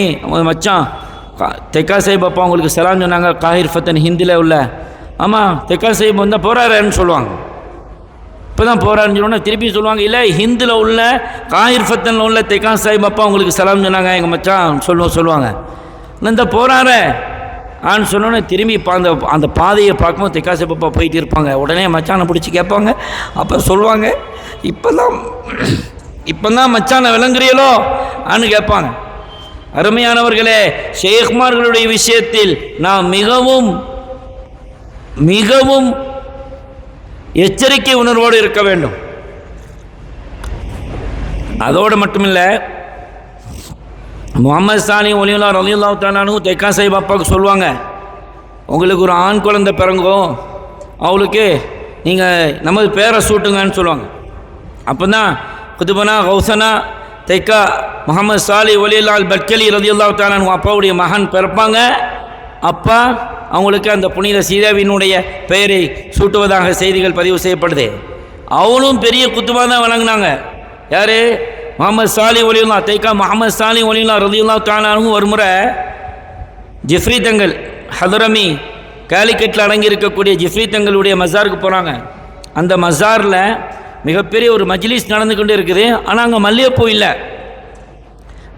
மச்சான் தைக்கா சாஹிப் அப்பா உங்களுக்கு சலாம் சொன்னாங்க, காஹிர் ஃபத்தன் ஹிந்தியில் உள்ள. ஆமாம் தைக்கா சாஹிப் வந்தால் போகிறாருன்னு சொல்லுவாங்க. இப்போ தான் போகிறாருன்னு சொல்லுவாங்க. திருப்பி சொல்லுவாங்க, இல்லை ஹிந்தில் உள்ள காஹிர் ஃபத்தனில் உள்ள தைக்கா சாஹிப் அப்பா உங்களுக்கு சலாம் சொன்னாங்க எங்கள் மச்சான் சொல்லுவாங்க. இந்த போகிறாரு ஆன்னு சொன்னோன்னே திரும்பி அந்த பாதையை பார்க்கும்போது தைக்கா சாஹிப் அப்பா போயிட்டு இருப்பாங்க. உடனே மச்சானை பிடிச்சி கேட்பாங்க. அப்போ சொல்லுவாங்க, இப்போ தான் மச்சானை விளங்குறீங்களோ ஆன்னு கேட்பாங்க. அருமையானவர்களே, ஷேக்மார்களுடைய விஷயத்தில் நாம் மிகவும் மிகவும் எச்சரிக்கை உணர்வோடு இருக்க வேண்டும். அதோடு மட்டுமில்லை, முகமது சாலிஹ் ஒலியுல்லா ரலியல்லாஹு தஆலா அன்ஹு தைக்கா சாஹிப் அப்பாவுக்கு சொல்லுவாங்க, உங்களுக்கு ஒரு ஆண் குழந்தை பிறங்கும், அவளுக்கு நீங்கள் நமது பேரை சூட்டுங்கன்னு சொல்லுவாங்க. அப்போ தான் குதுபனா கௌசனா தைக்கா முகமது சாலிஹ் ஒலியுல்லா அல் பட்கலி ரலியல்லாஹு தஆலா அன்ஹு அப்பாவுடைய மகன் பிறப்பாங்க. அப்பா அவங்களுக்கு அந்த புனித சீதாவினுடைய பெயரை சூட்டுவதாக செய்திகள் பதிவு செய்யப்படுது. அவளும் பெரிய குத்துபா தான் வழங்கினாங்க. யார்? முகமது சாலிஹ் ஒலியுல்லா. தைக்கா முகமது சாலிஹ் ஒலியுல்லா ரலியல்லாஹு தஆலா அன்ஹு ஒரு முறை ஜிஃப்ரி தங்கள் ஹதரமி கேலிக்கட்டில் அடங்கி இருக்கக்கூடிய ஜிஃப்ரி தங்களுடைய மஸாருக்கு போகிறாங்க. அந்த மஸாரில் மிகப்பெரிய ஒரு மஜ்லிஸ் நடந்து கொண்டு இருக்குது. ஆனால் அங்கே மல்லிகைப்பூ இல்லை.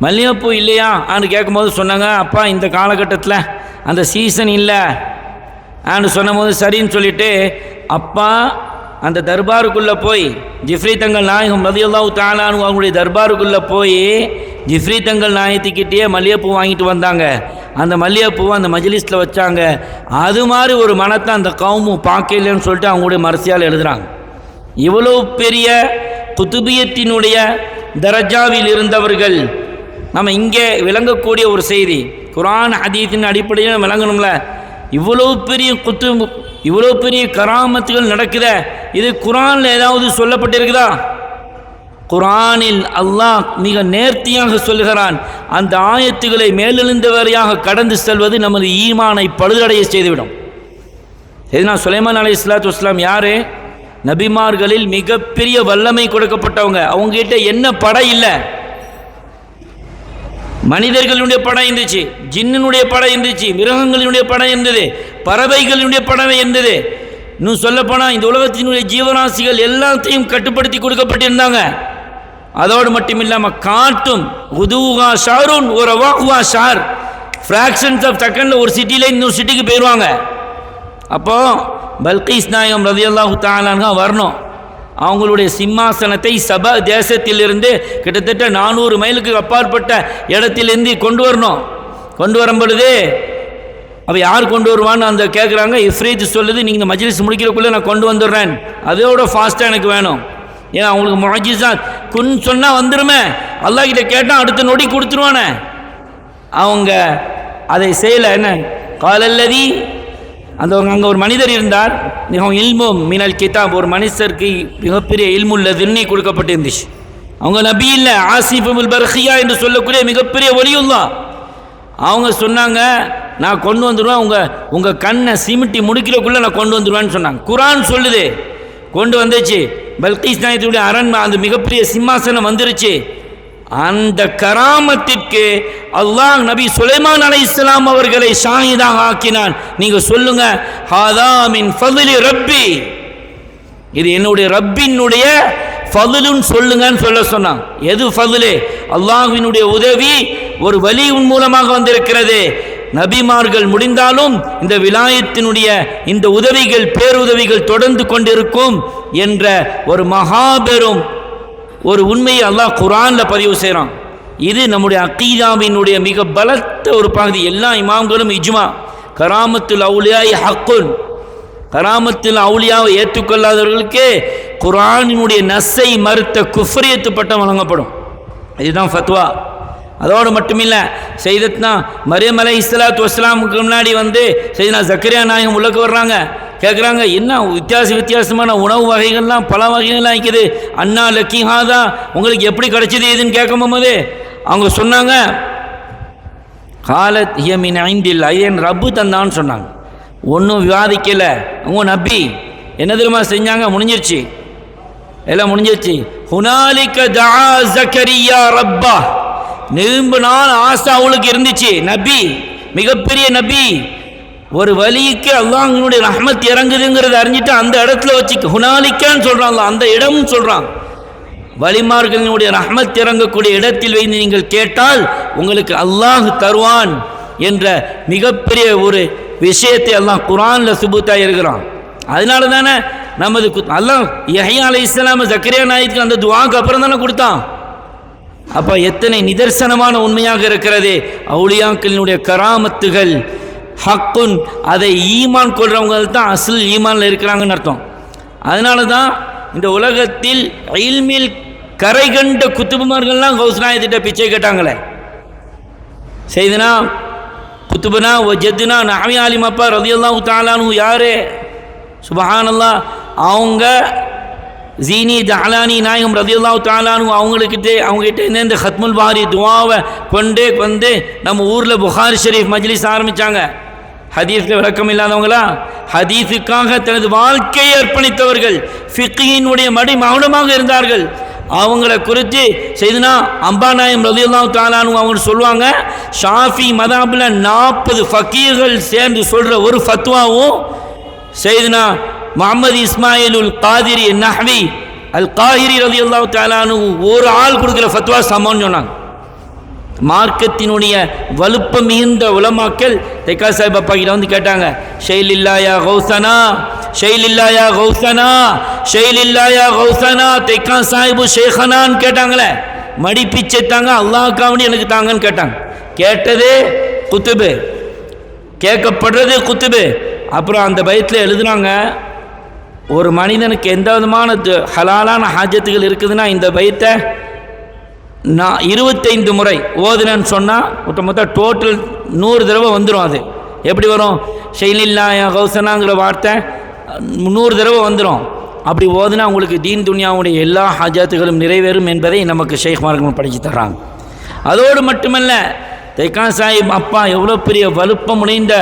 மல்லிகைப்பூ இல்லையா ஆன்னு கேட்கும்போது சொன்னாங்க, அப்பா இந்த காலகட்டத்தில் அந்த சீசன் இல்லை ஆன்னு சொன்னபோது சரின்னு சொல்லிவிட்டு அப்பா அந்த தர்பாருக்குள்ளே போய் ஜிஃப்ரி தங்கள் நாயகம் ரலியல்லாஹு தஆலா அன்ஹு அவங்களுடைய தர்பாருக்குள்ளே போய் ஜிஃப்ரி தங்கள் நாயகத்துக்கிட்டே மல்லிகைப்பூ வாங்கிட்டு வந்தாங்க. அந்த மல்லிகைப்பூவை அந்த மஜ்லிஸில் வச்சாங்க. அது மாதிரி ஒரு மனத்தை அந்த கவுமு பார்க்கலன்னு சொல்லிட்டு அவங்களுடைய மரசியால் எழுதுகிறாங்க. இவ்வளோ பெரிய குதுபியத்தினுடைய தரஜாவில் இருந்தவர்கள் நம்ம இங்கே விளங்கக்கூடிய ஒரு செய்தி, குர்ஆன் ஹதீஸின் அடிப்படையில் விளங்கணும்ல. இவ்வளோ பெரிய இவ்வளோ பெரிய கராமத்துகள் நடக்குத, இது குர்ஆனில் ஏதாவது சொல்லப்பட்டிருக்குதா? குர்ஆனில் அல்லாஹ் மிக நேர்த்தியாக சொல்லுகிறான். அந்த ஆயத்துக்களை மேலெழுந்தவரையாக கடந்து செல்வது நமது ஈமானை பழுதடைய செய்துவிடும். எதுனா சுலைமான் அலைஹிஸ்ஸலாத்து வஸ்ஸலாம் யார்? நபிமார்களில் மிகப்பெரிய வல்லமை கொடுக்கப்பட்டவங்க. அவங்ககிட்ட என்ன படை இல்லை, மனிதர்களுடைய படம் இருந்துச்சு, ஜின்னுடைய படம் இருந்துச்சு, மிருகங்களினுடைய படம் இருந்தது, பறவைகளினுடைய படம் இருந்தது. இன்னும் சொல்லப்போனால் இந்த உலகத்தினுடைய ஜீவராசிகள் எல்லாத்தையும் கட்டுப்படுத்தி கொடுக்கப்பட்டிருந்தாங்க. அதோடு மட்டும் இல்லாமல் காட்டும் உதுவா ஷாரூன் ஒரு வாகுவா ஷார் ஃப்ராக்ஷன்ஸ் ஆஃப் செகண்டில் ஒரு சிட்டியில் இன்னொரு சிட்டிக்கு போயிடுவாங்க. அப்போது பல்கீஸ் நாயகம் ரலியல்லாஹு தஆலா அன்ஹா வரணும். அவங்களுடைய சிம்மாசனத்தை சபா தேசத்திலிருந்து கிட்டத்தட்ட 400 மைலுக்கு அப்பாற்பட்ட இடத்திலிருந்து கொண்டு வரணும். கொண்டு வரும் பொழுது அப்போ யார் கொண்டு வருவான்னு அந்த கேட்குறாங்க. இஃப்ரீத் சொல்லுது, நீங்கள் இந்த மஜ்லிஸ் முடிக்கிறக்குள்ளே நான் கொண்டு வந்துடுறேன், அதோட ஃபாஸ்ட்டாக எனக்கு வேணும். ஏன்னா அவங்களுக்கு முஅஜிஸாத் குன் சொன்னால் வந்துடுமே, அல்லாஹ் கிட்ட கேட்டால் அடுத்த நொடி கொடுத்துருவானே. அவங்க அதை செய்யலை. என்ன காலல்லதி அந்த அங்கே ஒரு மனிதர் இருந்தார், மிகவும் இல்மும் மினல் கிதாப், ஒரு மனுஷருக்கு மிகப்பெரிய இல்முள்ள திண்ணை கொடுக்கப்பட்டிருந்துச்சு. அவங்க நபி இல்லை, ஆசிஃப் இப்னு பர்கியா என்று சொல்லக்கூடிய மிகப்பெரிய வலியுல்லாஹ். அவங்க சொன்னாங்க, நான் கொண்டு வந்துடுவேன், உங்கள் கண்ணை சிமிட்டி முடிக்கிறக்குள்ளே நான் கொண்டு வந்துடுவேன்னு சொன்னாங்க. குர்ஆன் சொல்லுது, கொண்டு வந்துச்சு. பல்கீஸ் நாயகத்துடைய அரண்மனை அந்த மிகப்பெரிய சிம்மாசனம் வந்துருச்சு. அந்த கராமத்திற்கு அல்லாஹ் நபி சுலைமான் அலைஹிஸ்ஸலாம் அவர்களை ஷாஹிதாக ஆக்கினான். நீங்க சொல்லுங்க, ஹாதா மின் ஃபضل ரப்பி, இது என்னுடைய ரப்பினுடைய ஃபضலுன்னு சொல்லுங்கன்னு சொன்னான். எது ஃபضலு? அல்லாஹ்வினுடைய உதவி ஒரு வலியின் மூலமாக வந்திருக்கிறது. நபிமார்கள் முடிந்தாலும் இந்த விலாயத்தினுடைய இந்த உதவிகள் பேருதவிகள் தொடர்ந்து கொண்டிருக்கும் என்ற ஒரு மகாபெரும் ஒரு உண்மையை அல்லாஹ் குர்ஆன்ல பதிவு செய்கிறான். இது நம்முடைய அக்கீதாவினுடைய மிக பலத்த ஒரு பகுதி. எல்லா இமாம்களும் இஜ்மா, கராமத்துல் அவுலியாய் ஹக்குன், கராமத்துல் அவுலியாவை ஏற்றுக்கொள்ளாதவர்களுக்கு குர்ஆனினுடைய நஸ்ஸை மறுத்த குஃப்ரியத்து பட்டம் வழங்கப்படும். இதுதான் ஃபத்வா. அதோடு மட்டுமில்லை, சையதத்னா மரியம் அலைஹிஸ்ஸலாத்து வஸ்ஸலாமுக்கு முன்னாடி சையதுனா ஜக்கரியா நாயகம் உள்ளக்கு வர்றாங்க. கேட்குறாங்க, என்ன வித்தியாசமான உணவு வகைகள்லாம் பல வகைகள்லாம் இருக்குது, அண்ணா லக்கிஹாதா உங்களுக்கு எப்படி கிடைச்சது இதுன்னு கேட்கும்போது அவங்க சொன்னாங்க, காலத் ஹிய மின் ஐந்தில், என் ரப்பு தந்தான்னு சொன்னாங்க. ஒன்றும் விவாதிக்கலை. அவங்க நபி என்ன தெரியுமா செஞ்சாங்க? முடிஞ்சிருச்சு, எல்லாம் முடிஞ்சிருச்சு. ஹுனாலிக தஆ ஜக்கரியா ரப்பா, நெரும்பு நாள் ஆசை அவளுக்கு இருந்துச்சு. நபி, மிகப்பெரிய நபி, ஒரு வலிக்கு அல்லாஹ்வினுடைய ரஹ்மத் இறங்குதுங்கிறத அறிஞ்சிட்டு அந்த இடத்துல வச்சு ஹுனாலிக்கான்னு சொல்கிறான், அந்த இடம்னு சொல்கிறான். வலிமார்களினுடைய ரஹ்மத் இறங்கக்கூடிய இடத்தில் வைத்து நீங்கள் கேட்டால் உங்களுக்கு அல்லாஹ் தருவான் என்ற மிகப்பெரிய ஒரு விஷயத்தை அல்லாஹ் குர்ஆனில் சுபூத்தாக இருக்கிறான். அதனால தானே நமது அல்லாஹ் யஹ்யா அலைஹிஸ்ஸலாம் ஜக்கரியா நாயகத்துக்கு அந்த துஆக்கு அப்புறம் தானே கொடுத்தான். அப்போ எத்தனை நிதர்சனமான உண்மையாக இருக்கிறது. அவுலியாக்களினுடைய கராமத்துகள் ஹக்குன், அதை ஈமான் கொள்றவங்க தான் அசல் ஈமான்ல இருக்கிறாங்கன்னு அர்த்தம். அதனால தான் இந்த உலகத்தில் இல்மில் கரை கண்ட குத்துபுமார்கள்லாம் கௌஸ் நாயகத்திட்ட பிச்சை கேட்டாங்களே. செய்தனா குத்துபனா ஜத்துனா நஹவி ஆலிமப்பா ரலியல்லாஹு தஆலா அன்ஹு யாரு? சுப்ஹானல்லாஹ். அவங்க ஜீனி தஹலானி நாயகம் ரலியல்லாஹு தஆலா அன்ஹு அவங்ககிட்ட இந்த ஹத்முல் பாரி துஆவை கொண்டு நம்ம ஊரில் புகாரி ஷரீஃப் மஜ்லிஸ் ஆரம்பித்தாங்க. ஹதீஸில் விளக்கம் இல்லாதவங்களா, ஹதீஸுக்காக தனது வாழ்க்கையை அர்ப்பணித்தவர்கள், ஃபிக்ஹினுடைய மௌனமாக இருந்தார்கள். அவங்கள குறித்து செய்தனா அம்பா நாயம் ரலியல்லாஹு தஆலா அன்ஹு அவங்க சொல்லுவாங்க, ஷாஃபி மதாபில் 40 ஃபக்கீர்கள் சேர்ந்து சொல்கிற ஒரு ஃபத்வாவும் செய்தனா முஹம்மது இஸ்மாயிலுல் காதிரி நஹ்வி அல் காஹிரி ரலியல்லாஹு தஆலா அன்ஹு ஒரு ஆள் கொடுக்குற ஃபத்வா சமம்னு சொன்னாங்க. மார்க்கத்தினுடைய வலுப்பம் மிகுந்த உலமாக்கள் தெக்கா சாஹிப் அப்பா கிட்ட கேட்டாங்க, ஷைலில்லா யா கௌசனா, ஷைலில்லா யா கௌசனா, ஷைலில்லா யா கௌசனா, தெக்கா சாஹிபு ஷேഖனான்னு கேட்டாங்களே. மடிப்பிச்சை தாங்க, அல்லாஹ்க்காவண்டி எனக்கு தாங்கன்னு கேட்டாங்க. கேட்டதே குத்துபு, கேட்கப்படுறது குத்துபு. அப்புறம் அந்த பயத்தில் எழுதுனாங்க, ஒரு மனிதனுக்கு எந்த விதமான ஹலாலான ஹாஜத்துகள் இருக்குதுன்னா இந்த பயத்தை நான் 25 முறை ஓதுனேன்னு சொன்னால் மொத்தம் டோட்டல் 100 தடவை வந்துடும். அது எப்படி வரும்? ஷைலில்லா யா கௌசனாங்கிற வார்த்தை 100 தடவை வந்துடும். அப்படி ஓதுனா உங்களுக்கு தீன் துனியாவுடைய எல்லா ஹாஜத்துகளும் நிறைவேறும் என்பதை நமக்கு ஷேக்மார்கள் படித்து தர்றாங்க. அதோடு மட்டுமல்ல, தெக்கா சாஹிப் அப்பா எவ்வளோ பெரிய வலுப்பம் உடைந்த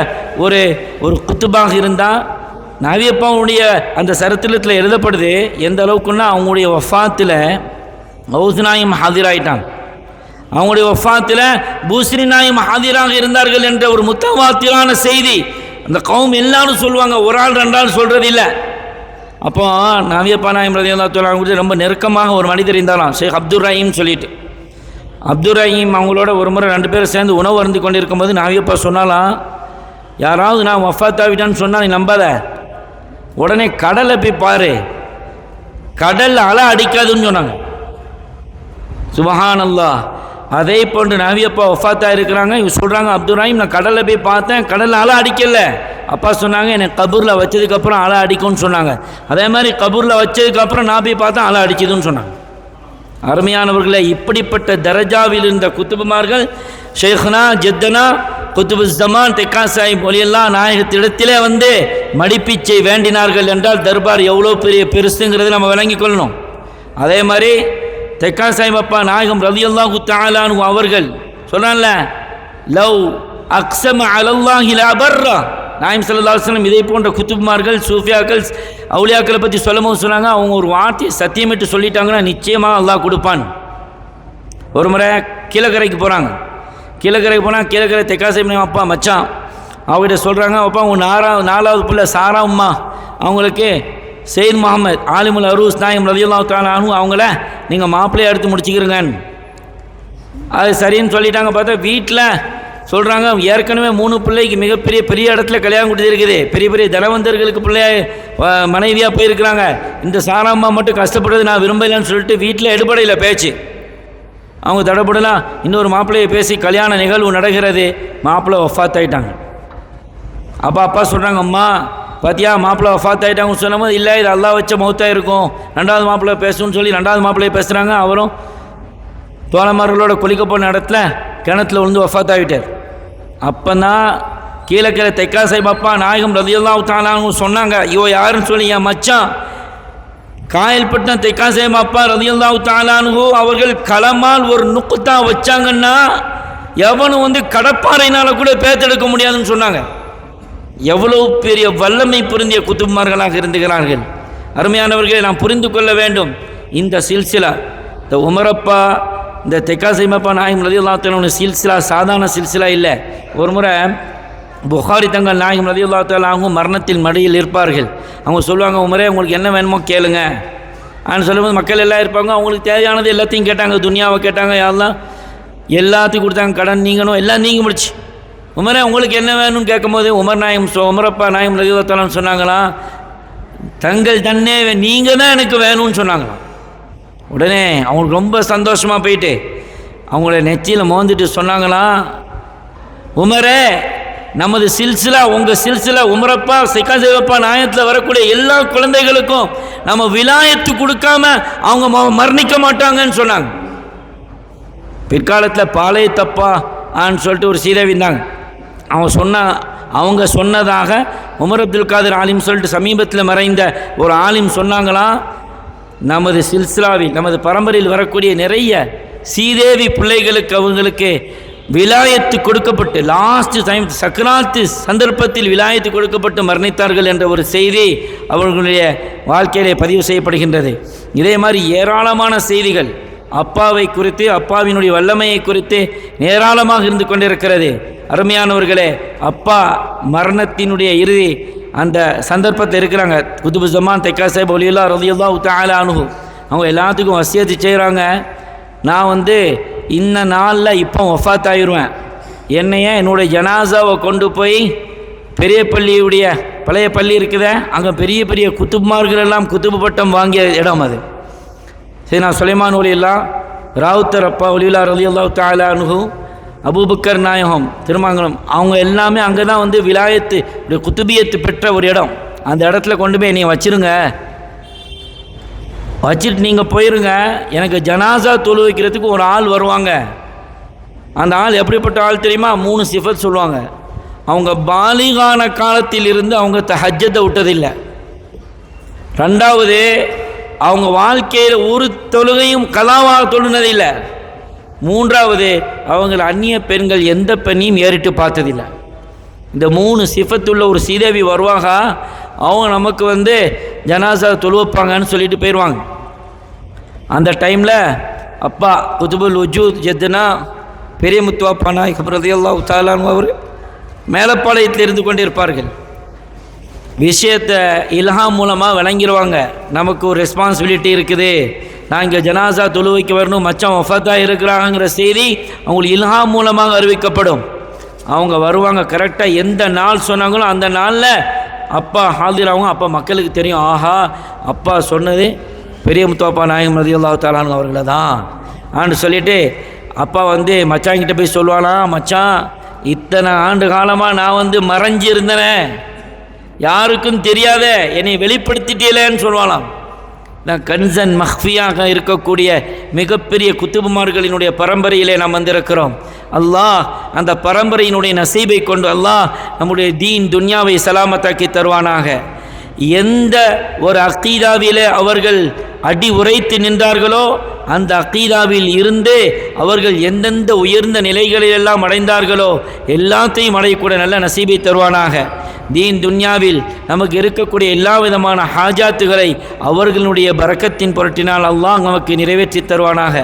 ஒரு குத்துபாக இருந்தால், நவியப்பாவுடைய அந்த சரித்திரத்தில் எழுதப்படுது எந்த அளவுக்குன்னா, அவங்களுடைய வஃபாத்தில் கௌஸ் நாயம் ஹாதிராயிட்டாங்க. அவங்களுடைய வஃபாத்தில் பூஸ்ரி நாயம் ஹாதிராக இருந்தார்கள் என்ற ஒரு முத்தவாத்திரான செய்தி அந்த கௌம் எல்லாரும் சொல்லுவாங்க, ஒரு ஆள் 2 ஆள் சொல்கிறது இல்லை. அப்போ நவியப்பா நாயம் ரலியல்லாஹு தஆலா அன்ஹு ரொம்ப நெருக்கமாக ஒரு மனிதர் இருந்தாலும், ஷேக் அப்துர் ரஹீம் சொல்லிட்டு, அப்துர் ரஹீம் அவங்களோட ஒரு முறை 2 பேரும் சேர்ந்து உணவு அருந்தி கொண்டு இருக்கும்போது நவியப்பா சொன்னாலாம், யாராவது நான் வஃபாத்தாவிட்டான்னு சொன்னால் நீ நம்பாத, உடனே கடலை போய் பாரு, கடல் அலை அடிக்காதுன்னு சொன்னாங்க. சுபஹானல்லாஹ். அதே போன்று நவியப்பா வஃபாத்தா இருக்கிறாங்க. இவங்க சொல்கிறாங்க, அப்துர் ரஹீம் நான் கடலில் போய் பார்த்தேன், கடலில் அலை அடிக்கலை. அப்பா சொன்னாங்க, என்னை கபூரில் வச்சதுக்கப்புறம் அலை அடிக்கும்னு சொன்னாங்க. அதே மாதிரி கபூரில் வச்சதுக்கப்புறம் நான் போய் பார்த்தேன், அலை அடிக்குதுன்னு சொன்னாங்க. அருமையானவர்களே, இப்படிப்பட்ட தரஜாவில் இருந்த குத்துபுமார்கள் ஷேഖனா ஜத்தனா குத்துபு ஜமான் தெக்கா சாஹிப் ஒலியல்லா நாயகத்திடத்திலே மடிப்பிச்சை வேண்டினார்கள் என்றால் தர்பார் எவ்வளோ பெரிய பெருசுங்கிறது நம்ம விளங்கி கொள்ளணும். அதே மாதிரி தெக்கா சாஹிப் அப்பா நாயகம் ரலியல்லாஹு தஆலா அன்ஹு அவர்கள் சொல்றான்ல, லவ் அக்ஸம அலல்லாஹி லா பர்ரா நாயகம் ஸல்லல்லாஹு அலைஹி வஸல்லம் இதை போன்ற குத்துப்மார்கள் சூஃபியாக்கள் அவுலியாக்களை பற்றி சொல்லும்போது சொன்னாங்க, அவங்க ஒரு வார்த்தையை சத்தியமிட்டு சொல்லிட்டாங்கன்னா நிச்சயமாக அல்லாஹ் கொடுப்பான். ஒரு முறை கீழக்கரைக்கு போகிறாங்க. கீழக்கரைக்கு போனால் கீழக்கரை தெக்காசை அப்பா மச்சான் அவங்ககிட்ட சொல்கிறாங்க, அப்பா உங்கள் நாலாவது பிள்ளை சாரா உம்மா அவங்களுக்கு சையத் முஹம்மது ஆலிமுல் அரூஸ் நாயகம் ரலியல்லாஹு தஆலா அன்ஹு அவங்கள நீங்கள் மாப்பிள்ளையை எடுத்து முடிச்சுக்கிறங்க. அது சரின்னு சொல்லிட்டாங்க. பார்த்தா வீட்டில் சொல்கிறாங்க, ஏற்கனவே 3 பிள்ளைக்கு மிகப்பெரிய பெரிய இடத்துல கல்யாணம் கொடுத்துருக்குது, பெரிய பெரிய தனவந்தர்களுக்கு பிள்ளைய மனைவியாக போயிருக்கிறாங்க, இந்த சாராம்மா மட்டும் கஷ்டப்படுறது நான் விரும்பலைன்னு சொல்லிட்டு வீட்டில் எடுபடையில் பேச்சு. அவங்க தடப்படலாம் இன்னொரு மாப்பிள்ளையை பேசி கல்யாண நிகழ்வு நடக்கிறது. மாப்பிள்ளை வஃபாத் ஆகிட்டாங்க. அப்பா சொல்கிறாங்க, அம்மா பார்த்தியா மாப்பிள்ளை வஃபாத் ஆகிட்டாங்கன்னு சொன்னபோது, இல்லை இது அல்லாஹ் வச்ச மௌத்தாக இருக்கும், 2வது மாப்பிள்ளை பேசணும்னு சொல்லி 2வது மாப்பிள்ளையை பேசுகிறாங்க. அவரும் தோழமார்களோட குளிக்க போன இடத்துல கிணத்துல விழுந்து வஃபாத் ஆகிட்டார். அப்போ தான் கீழக்கரை தெக்காசை பாப்பா நாயகம் ரலியல்லாஹு தஆலா அன்ஹு சொன்னாங்க, ஐயோ யாருன்னு சொல்லி என் மச்சான் காயல்பட்டினம் தெக்காசை பாப்பா ரலியல்லாஹு தஆலா அன்ஹு அவர்கள் களமால் ஒரு நுக்குத்தா வச்சாங்கன்னா எவனும் கடப்பாறையினால் கூட பேத்தெடுக்க முடியாதுன்னு சொன்னாங்க. எவ்வளவு பெரிய வல்லமை பொருந்திய குத்துப்மார்களாக இருந்துகிறார்கள். அருமையானவர்களை நாம் புரிந்து கொள்ள வேண்டும். இந்த சில்சிலா, இந்த உமரப்பா, இந்த தெக்காசைமப்பா நாயகம் ரலியல்லாஹு தஆலா சில்சிலா சாதாரண சில்சிலா இல்லை. ஒரு முறை புகாரி தங்கள் நாயகம் ரலியல்லாஹு தஆலா அவங்க மரணத்தில் மடியில் இருப்பார்கள். அவங்க சொல்லுவாங்க, உமரே உங்களுக்கு என்ன வேணுமோ கேளுங்க அப்படின்னு சொல்லும்போது மக்கள் எல்லாம் இருப்பாங்க. அவங்களுக்கு தேவையானது எல்லாத்தையும் கேட்டாங்க, துனியாவை கேட்டாங்க, யாரெல்லாம் எல்லாத்தையும் கொடுத்தாங்க, கடன் நீங்கணும் எல்லாம் நீங்க முடிச்சு. உமரே உங்களுக்கு என்ன வேணும்னு கேட்கும்போது உமரப்பா நாயகம் ரலியல்லாஹு தஆலா சொன்னாங்களாம், தங்கள் தன்னே நீங்கள் தான் எனக்கு வேணும்னு சொன்னாங்களாம். உடனே அவங்களுக்கு ரொம்ப சந்தோஷமாக போயிட்டு அவங்கள நெச்சியில் மோந்துட்டு சொன்னாங்களாம், உமரே நமது சில்சிலா உங்கள் சில்சிலா உமரப்பா சிக்காசேவப்பா நாயத்தில் வரக்கூடிய எல்லா குழந்தைகளுக்கும் நம்ம விலாயத்து கொடுக்காம அவங்க மரணிக்க மாட்டாங்கன்னு சொன்னாங்க. பிற்காலத்தில் பாளையத்தப்பா ஆன்னு சொல்லிட்டு ஒரு சீதேவி இருந்தாங்க. அவங்க சொன்னதாக உமர் அப்துல் காதிர் ஆலிம் சொல்லிட்டு சமீபத்தில் மறைந்த ஒரு ஆலிம் சொன்னாங்களாம், நமது சில்சிலாவில் நமது பரம்பரையில் வரக்கூடிய நிறைய சீதேவி பிள்ளைகளுக்கு அவங்களுக்கு விலாயத்து கொடுக்கப்பட்டு லாஸ்ட் டைம் சக்ராத்து சந்தர்ப்பத்தில் விலாயத்து கொடுக்கப்பட்டு மரணித்தார்கள் என்ற ஒரு செய்தி அவர்களுடைய வாழ்க்கையிலே பதிவு செய்யப்படுகின்றது. இதே மாதிரி ஏராளமான செய்திகள் அப்பாவை குறித்து அப்பாவினுடைய வல்லமையை குறித்து ஏராளமாக இருந்து கொண்டிருக்கிறது. அருமையானவர்களே, அப்பா மரணத்தினுடைய இறுதி அந்த சந்தர்ப்பத்தில் இருக்கிறாங்க. குதுபு ஜமான் தெக்காசைப் வலியுல்லாஹ் ரலியல்லாஹு தஆலா அன்ஹு அவங்க எல்லாத்துக்கும் வசியத்து செய்கிறாங்க, நான் இந்த நாளில் இப்போ வஃபாத் ஆகிடுவேன், என்னையே என்னுடைய ஜனாசாவை கொண்டு போய் பெரிய பள்ளியுடைய பழைய பள்ளி இருக்குத அங்கே பெரிய பெரிய குத்துப்மார்கள் எல்லாம் குத்துபு பட்டம் வாங்கிய இடம் அது. சரி, நான் சுலைமான் வலியுல்லாஹ் ராவுத்தர் அப்பா வலியுல்லாஹ் ரலியல்லாஹு தஆலா அன்ஹு அபூபக்கர் நாயகம் திருமங்கலம் அவங்க எல்லாமே அங்கே தான் விலாயத்து குத்துபியத்து பெற்ற ஒரு இடம். அந்த இடத்துல கொண்டு போய் நீங்கள் வச்சுருங்க, வச்சுட்டு நீங்கள் போயிருங்க. எனக்கு ஜனாசா தொழு வைக்கிறதுக்கு ஒரு ஆள் வருவாங்க. அந்த ஆள் எப்படிப்பட்ட ஆள் தெரியுமா? 3 சிஃபத் சொல்லுவாங்க. அவங்க பாலிகான காலத்தில் இருந்து அவங்க தஹஜ்ஜத்தை விட்டதில்லை. 2வது அவங்க வாழ்க்கையில் ஒரு தொழுகையும் கலாவாக தொழுனதில்லை. 3வது அவங்கள அந்நிய பெண்கள் எந்த பெண்ணையும் ஏறிட்டு பார்த்ததில்லை. இந்த 3 சிஃபத்துள்ள ஒரு சீதேவி வருவாங்க. அவங்க நமக்கு ஜனாசா தொழுவைப்பாங்கன்னு சொல்லிட்டு போயிடுவாங்க. அந்த டைமில் அப்பா குதுபுல் வஜூத் ஜத்துனா பெரிய முத்துவாப்பா நாயகம் ரலியல்லாஹு தஆலா அவர் மேலப்பாளையத்தில் இருந்து கொண்டு இருப்பார்கள். விஷயத்தை இல்ஹாம் மூலமாக விளங்கிடுவாங்க. நமக்கு ஒரு ரெஸ்பான்சிபிலிட்டி இருக்குது, நான் இங்கே ஜனாசா தொழு வைக்க வரணும், மச்சான் வஃபாத்தாக இருக்கிறாங்கிற செய்தி அவங்களுக்கு இல்ஹாம் மூலமாக அறிவிக்கப்படும். அவங்க வருவாங்க. கரெக்டாக எந்த நாள் சொன்னாங்களோ அந்த நாளில் அப்பா ஹாதிராகும். அப்போ மக்களுக்கு தெரியும், ஆஹா அப்பா சொன்னது பெரிய முத்துவாப்பா நாயகம் ரலியல்லாஹு தஆலா அவர்களை தான் ஆண்டு சொல்லிவிட்டு அப்பா மச்சாங்கிட்ட போய் சொல்லுவானா, மச்சான் இத்தனை ஆண்டு காலமாக நான் மறைஞ்சி இருந்தேன், யாருக்கும் தெரியாத என்னை வெளிப்படுத்திட்டேலேன்னு சொல்லுவானாம். நான் கன்சன் மஹ்ஃபியாக இருக்கக்கூடிய மிகப்பெரிய குத்துபுமார்களினுடைய பரம்பரையிலே நாம் வந்திருக்கிறோம். அல்லாஹ் அந்த பரம்பரையினுடைய நசீபை கொண்டு அல்லாஹ் நம்முடைய தீன் துன்யாவை சலாமத்தாக்கி தருவானாக. எந்த ஒரு அக்கீதாவிலே அவர்கள் அடி உரைத்து நின்றார்களோ அந்த அக்கீதாவில் இருந்து அவர்கள் எந்தெந்த உயர்ந்த நிலைகளிலெல்லாம் அடைந்தார்களோ எல்லாத்தையும் அடையக்கூட நல்ல நசீபை தருவானாக. தீன் துன்யாவில் நமக்கு இருக்கக்கூடிய எல்லா விதமான ஹாஜாத்துகளை அவர்களுடைய பரக்கத்தின் பொருட்டினால் அல்லாஹ் நமக்கு நிறைவேற்றி தருவானாக.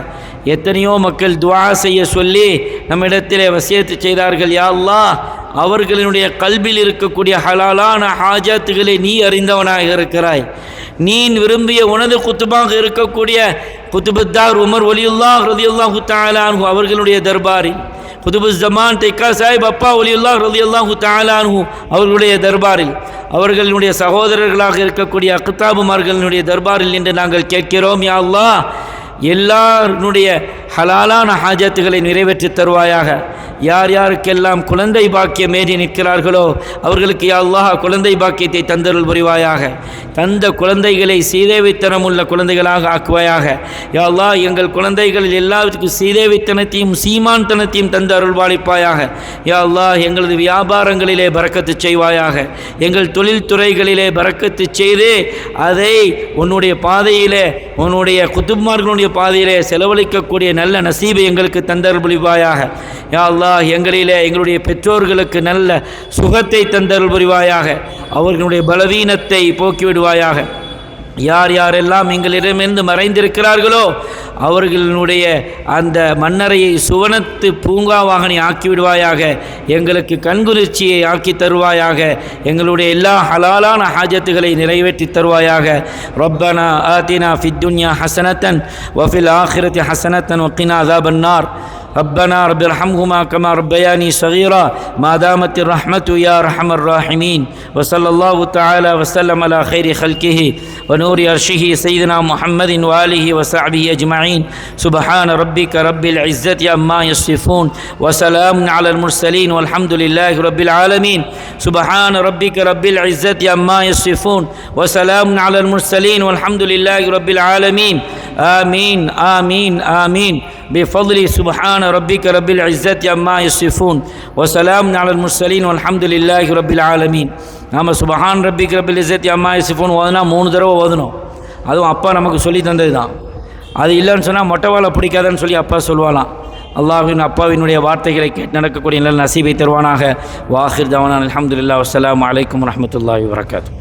எத்தனையோ மக்கள் துஆ செய்ய சொல்லி நம்மிடத்திலே வசியத்து செய்தார்கள். யா அல்லாஹ், அவர்களுடைய கல்பில் இருக்கக்கூடிய ஹலாலான ஹாஜாத்துகளை நீ அறிந்தவனாக இருக்கிறாய். நீ விரும்பிய உனது குத்துபாக இருக்கக்கூடிய குத்துபுத்தார் உமர் வலியுல்லாஹ் ரலியல்லாஹு தஆலா அன்ஹு அவர்களுடைய தர்பாரில், குதுபு ஜமான் தைக்கா சாஹிப் அப்பா வலியுல்லாஹ் ரலியல்லாஹு தஆலா அன்ஹு அவர்களுடைய தர்பாரில், அவர்களுடைய சகோதரர்களாக இருக்கக்கூடிய அக்தாபுமார்களுடைய தர்பாரில் என்று நாங்கள் கேட்கிறோம். யா அல்லாஹ், எல்லாருடைய ஹலாலான ஹாஜத்துகளை நிறைவேற்றி தருவாயாக. யார் யாருக்கெல்லாம் குழந்தை பாக்கியம் மேறி நிற்கிறார்களோ அவர்களுக்கு யா அல்லாஹ் குழந்தை பாக்கியத்தை தந்தருள் புரிவாயாக. தந்த குழந்தைகளை சீதேவித்தனம் உள்ள குழந்தைகளாக ஆக்குவாயாக. யா அல்லாஹ், எங்கள் குழந்தைகளில் எல்லாத்துக்கும் சீதேவித்தனத்தையும் சீமான்தனத்தையும் தந்து அருள் பாலிப்பாயாக. யா அல்லாஹ், எங்களது வியாபாரங்களிலே பரக்கத்து செய்வாயாக. எங்கள் தொழில் துறைகளிலே பரக்கத்து செய்து அதை உன்னுடைய பாதையிலே, உன்னுடைய குத்துப்மார்களுடைய பாதையிலே செலவழிக்கக்கூடிய நல்ல நசீபை எங்களுக்கு தந்தருள் புரிவாயாக. யா அல்லாஹ், எங்களிலே எங்களுடைய பெற்றோர்களுக்கு நல்ல சுகத்தை தந்தருள் புரிவாயாக. அவர்களுடைய பலவீனத்தை போக்கிவிடுவாயாக. யார் யாரெல்லாம் எங்களிடமிருந்து மறைந்திருக்கிறார்களோ அவர்களுடைய அந்த மன்னரையை சுவனத்து பூங்காவாக நீ ஆக்கிவிடுவாயாக. எங்களுக்கு கண்குளிர்ச்சியை ஆக்கி தருவாயாக. எங்களுடைய எல்லா ஹலாலான ஹாஜத்துகளை நிறைவேற்றி தருவாயாக. ரப்பனா ஆதினா ஃபித் துன்யா ஹஸனத்தன் வஃபில் ஆখিরাতি ஹஸனத்தன் வகினா அஸாபன்னார். ربنا رب ارحمهما كما ربياني صغيرا ما دامت الرحمة يا أرحم الراحمين. وصلى الله تعالى وسلم على خير خلقه ونور عرشه سيدنا محمد وآله وصحبه أجمعين. سبحان ربك رب العزة عما يصفون وسلام على المرسلين والحمد لله رب العالمين. سبحان ربك رب العزة عما يصفون وسلام على المرسلين والحمد لله رب العالمين. آمين آمين آمين بفضل سبحان ربك رب العزة عما يصفون وسلام على المرسلين والحمد لله رب العالمين. நாம சுபஹான் ரப்பிக ரப்பில் இஸ்ஸத்தி அம்மா யசிஃபூன் ஓதுனா 3 தடவை ஓதணும். அதுவும் அப்பா நமக்கு சொல்லி தந்தது தான். அது இல்லைன்னு சொன்னால் மொட்டைவாலை பிடிக்காதன்னு சொல்லி அப்பா சொல்வாலாம். அல்லாஹ்வின் அப்பாவினுடைய வார்த்தைகளை கேட்டு நடக்கக்கூடிய நல்ல நசீபை தருவானாக. வாஹிர் தவானா அல்ஹம்துலில்லாஹ் வஸ்ஸலாமு அலைக்கும் வரஹ்மத்துல்லாஹி வபரகாத்துஹு.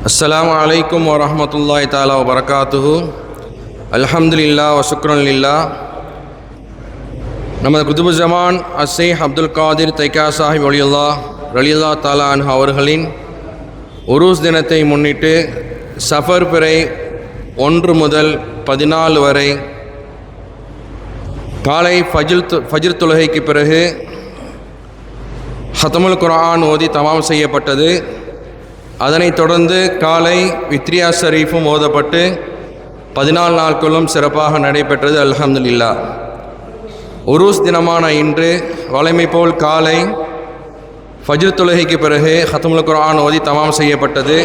அஸ்ஸலாமு அலைக்கும் வரஹ்மத்துல்லாஹி தஆலா வபரகாத்துஹு. அல்ஹம்துலில்லாஹ் வ ஷுக்ரன் லில்லாஹ். நமது குதுபு ஜமான் ஷேக் அப்துல் காதிர் தைக்கா சாஹிப் ரலியல்லாஹு தஆலா அன்ஹு அவர்களின் உருஸ் தினத்தை முன்னிட்டு சஃபர் பிறை 1 முதல் 14 வரை காலை ஃபஜ்ர் தொழுகைக்கு பிறகு ஹத்தமுல் குர்ஆன் ஓதி தமாம் செய்யப்பட்டது. அதனைத் தொடர்ந்து காலை வித்ரியா ஷரீஃபும் ஓதப்பட்டு 14 நாட்களும் சிறப்பாக நடைபெற்றது. அல்ஹம்துலில்லாஹ். உருஸ் தினமான இன்று வழமை போல் காலை ஃபஜ்ர் தொழுகைக்கு பிறகு ஹத்தமுல் குர்ஆன் ஓதி தமாம் செய்யப்பட்டது.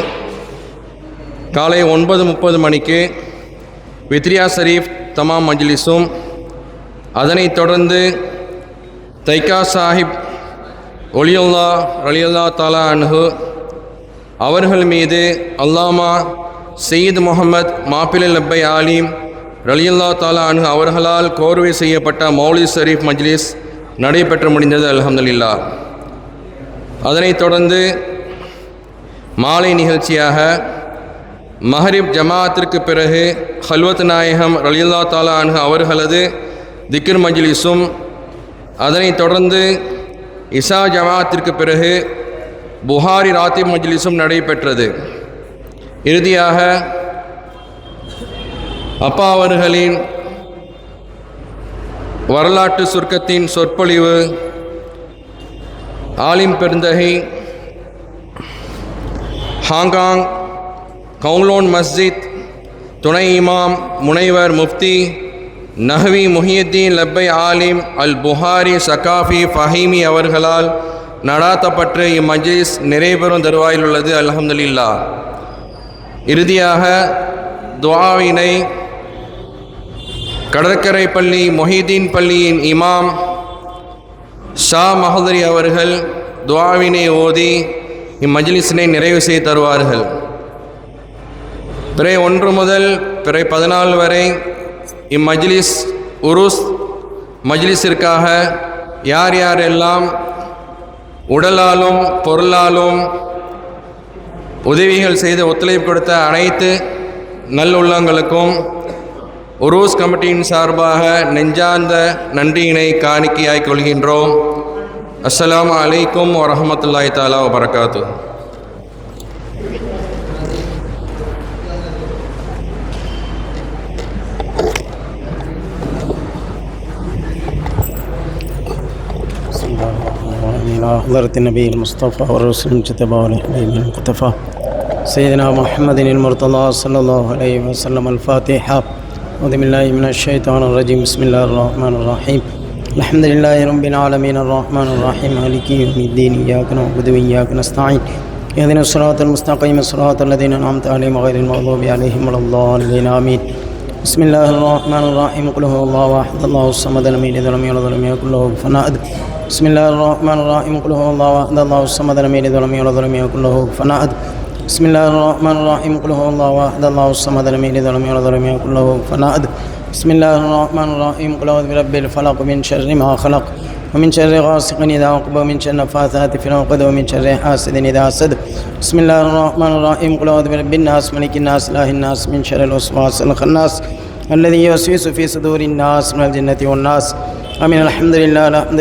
காலை 9:30 மணிக்கு வித்ரியா ஷரீஃப் தமாம் மஜ்லிஸும், அதனைத் தொடர்ந்து தைக்கா சாஹிப் ஒலியுல்லாஹ் ரலியல்லாஹு தஆலா அன்ஹு அவர்கள் மீது அல்லாமா சையீத் முஹம்மத் மாப்பிள்ளை லப்பை ஆலிம் ரலியல்லாஹு தஆலா அன்ஹு அவர்களால் கோர்வை செய்யப்பட்ட மௌலித் ஷரீஃப் மஜ்லிஸ் நடைபெற்று முடிந்தது. அல்ஹம்துலில்லாஹ். அதனைத் தொடர்ந்து மாலை நிகழ்ச்சியாக மஹரிப் ஜமாஅத்திற்கு பிறகு ஹல்வத் நாயகம் ரலியல்லாஹு தஆலா அன்ஹு அவர்களது திக்ர் மஜ்லிஸும், அதனைத் தொடர்ந்து இசா ஜமாஅத்திற்கு பிறகு புகாரி ராத்திப் மஜ்லிஸும் நடைபெற்றது. இறுதியாக அப்பா அவர்களின் வரலாற்று சுருக்கத்தின் சொற்பொழிவு ஆலிம் பெருந்தகை ஹாங்காங் கவுலோன் மஸ்ஜித் துணை இமாம் முனைவர் முஃப்தி நஹ்வி முஹியுத்தீன் லப்பை ஆலிம் அல் புகாரி சகாஃபி ஃபஹீமி அவர்களால் நடாத்தப்பட்ட இம்மஜ்லிஸ் நிறைவேறும் தருவாயில் உள்ளது. அல்ஹம்துலில்லாஹ். இறுதியாக துஆவினை கடற்கரை பள்ளி மொஹிதீன் பள்ளியின் இமாம் ஷா மஹதரி அவர்கள் துஆவினை ஓதி இம்மஜ்லிஸினை நிறைவு செய்து தருவார்கள். பிறை 1 முதல் பிறை 14 வரை இம்மஜ்லிஸ் உருஸ் மஜ்லிஸிற்காக யார் யாரெல்லாம் உடலாலும் பொருளாலும் உதவிகள் செய்து ஒத்துழைப்பு கொடுத்த அனைத்து நல்லுள்ளங்களுக்கும் உருஸ் கமிட்டியின் சார்பாக நெஞ்சார்ந்த நன்றியினை காணிக்கையாய் கொள்கின்றோம். அஸ்ஸலாமு அலைக்கும் வரஹ்மத்துல்லாஹி தஆலா வபரகாத்துஹு. إلى حضرة النبي المصطفى والرسول المجتبى والحبيب المقتفى سيدنا محمد المرتضى صلى الله عليه وسلم. الفاتحة. أعوذ بالله من الشيطان الرجيم. بسم الله الرحمن الرحيم. الحمد لله رب العالمين الرحمن الرحيم مالك يوم الدين. إياك نعبد وإياك نستعين. اهدنا الصراط المستقيم صراط الذين أنعمت عليهم غير المغضوب عليهم ولا الضالين. آمين. بسم الله الرحمن الرحيم. قل هو الله أحد الله الصمد لم يلد ولم يولد ولم يكن له كفوا أحد. بسم الله الرحمن الرحيم. قل هو الله أحد الله الصمد لم يلد ولم يولد ولم يكن له كفوا أحد. بسم الله الرحمن الرحيم. قل هو الله أحد الله الصمد لم يلد ولم يولد ولم يكن له كفوا أحد. بسم الله الرحمن الرحيم. قل أعوذ برب الفلق من شر ما خلق ومن شر غاسق إذا وقب ومن شر النفاثات في العقد ومن شر حاسد إذا حسد. بسم الله الرحمن الرحيم. قل أعوذ برب الناس ملك الناس إله الناس من شر الوسواس الخناس الذي يوسوس في صدور الناس من الجنة والناس. آمين. الحمد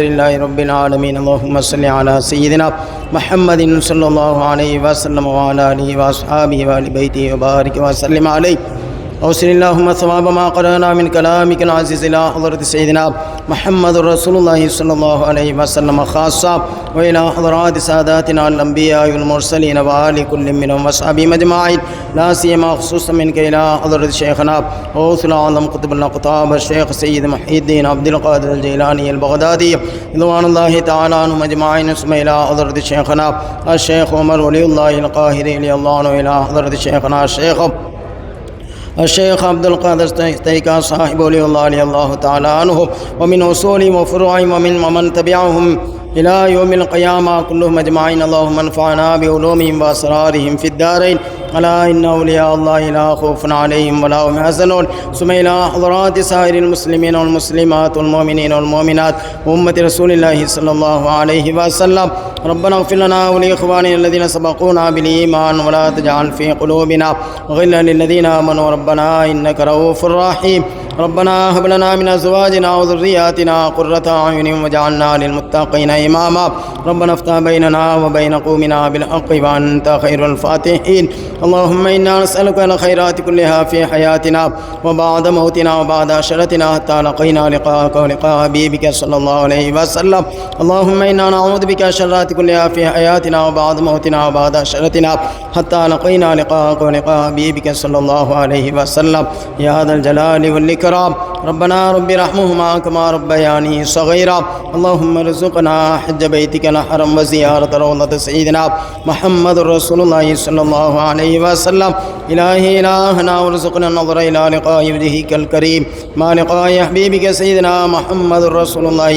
لله رب العالمين. اللهم صل على سيدنا محمد صلى الله عليه وسلم وعلى آله وأصحابه وآل بيته وبارك وسلم عليه. أوصل اللهم ثواب ما قرأنا من كلامك العزيز إلى حضرة سيدنا محمد رسول الله صلى الله عليه وسلم خاصة وإلى حضرات ساداتنا الأنبياء والمرسلين وآل كل منهم وأصحابهم أجمعين، لا سيما خصوصا منك إلى حضرة شيخنا غوث العالم قطب الأقطاب الشيخ سيد محي الدين عبد القادر الجيلاني البغدادي رضوان الله تعالى عنهم أجمعين، ثم إلى حضرة شيخنا الشيخ عمر ولي الله القاهري رضي الله عنه، إلى حضرة شيخنا الشيخ عبد القادر تيكا صاحب ولي الله رضي الله تعالى عنه، ومن أصولهم وفروعهم ومن تبعهم إلى يوم القيامة كلهم أجمعين. اللهم انفعنا بعلومهم وأسرارهم في الدارين. ألا إن أولياء الله لا خوف عليهم ولا هم يحزنون. ثم إلى حضرات سائر المسلمين والمسلمات والمؤمنين والمؤمنات وأمة رسول الله صلى الله عليه وسلم. ربنا اغفر لنا ولإخواننا الذين سبقونا بالإيمان ولا تجعل في قلوبنا غلا للذين آمنوا ربنا إنك رؤوف رحيم. ربنا هب لنا من أزواجنا وذرياتنا قرة أعين واجعلنا للمتقين إماما. ربنا افتح بيننا وبين قومنا بالحق وأنت خير الفاتحين. اللهم إنا نسألك الخيرات كلها في حياتنا وبعد موتنا وبعد عشرتنا حتى لقينا لقاءك ولقاء حبيبك صلى الله عليه وسلم. اللهم إنا نعوذ بك شرات كلها في حياتنا وبعد موتنا وبعد عشرتنا حتى لقينا لقاءك ولقاء حبيبك صلى الله عليه وسلم. يا هذا الجلال والإكرام ربنا رب ارحمهما كما ربياني صغيرا. اللهم ارزقنا حج بيتك الحرم وزيارة روضة سيدنا محمد رسول الله صلى الله عليه وسلم. إلهي إلهنا وارزقنا النظر إلى لقاء وجهك الكريم مع لقاء حبيبك سيدنا محمد رسول الله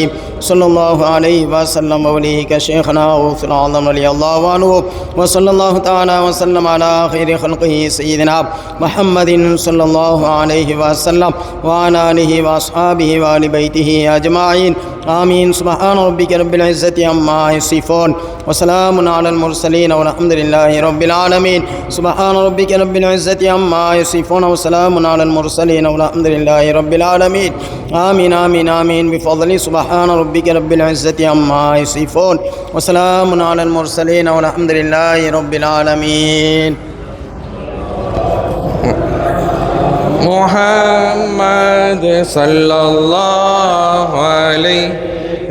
صلى الله عليه وسلم ووليك شيخنا غوث العظم رضي الله عنه. وصلى الله تعالى وسلم على خير خلقه سيدنا محمد صلى الله عليه وسلم وعلى آله وأصحابه وآل بيته أجمعين. آمين. سبحان ربك رب العزة عما يصفون وسلام على المرسلين والحمد لله رب العالمين. سبحان ربك رب العزة عما يصفون وسلام على المرسلين والحمد لله رب العالمين. آمين آمين آمين. بفضل سبحان ربك رب العزة عما يصفون وسلام على المرسلين والحمد لله رب العالمين. محمد صلى الله عليه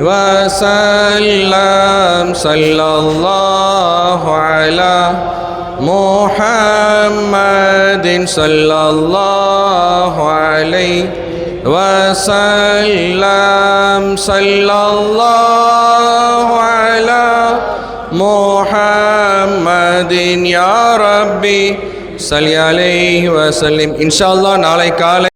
وسلم صلى الله على محمد صلى الله عليه وسلم صلى الله على محمد يا ربي صلي عليه وسلم. இன்ஷா அல்லாஹ் நாளை காலை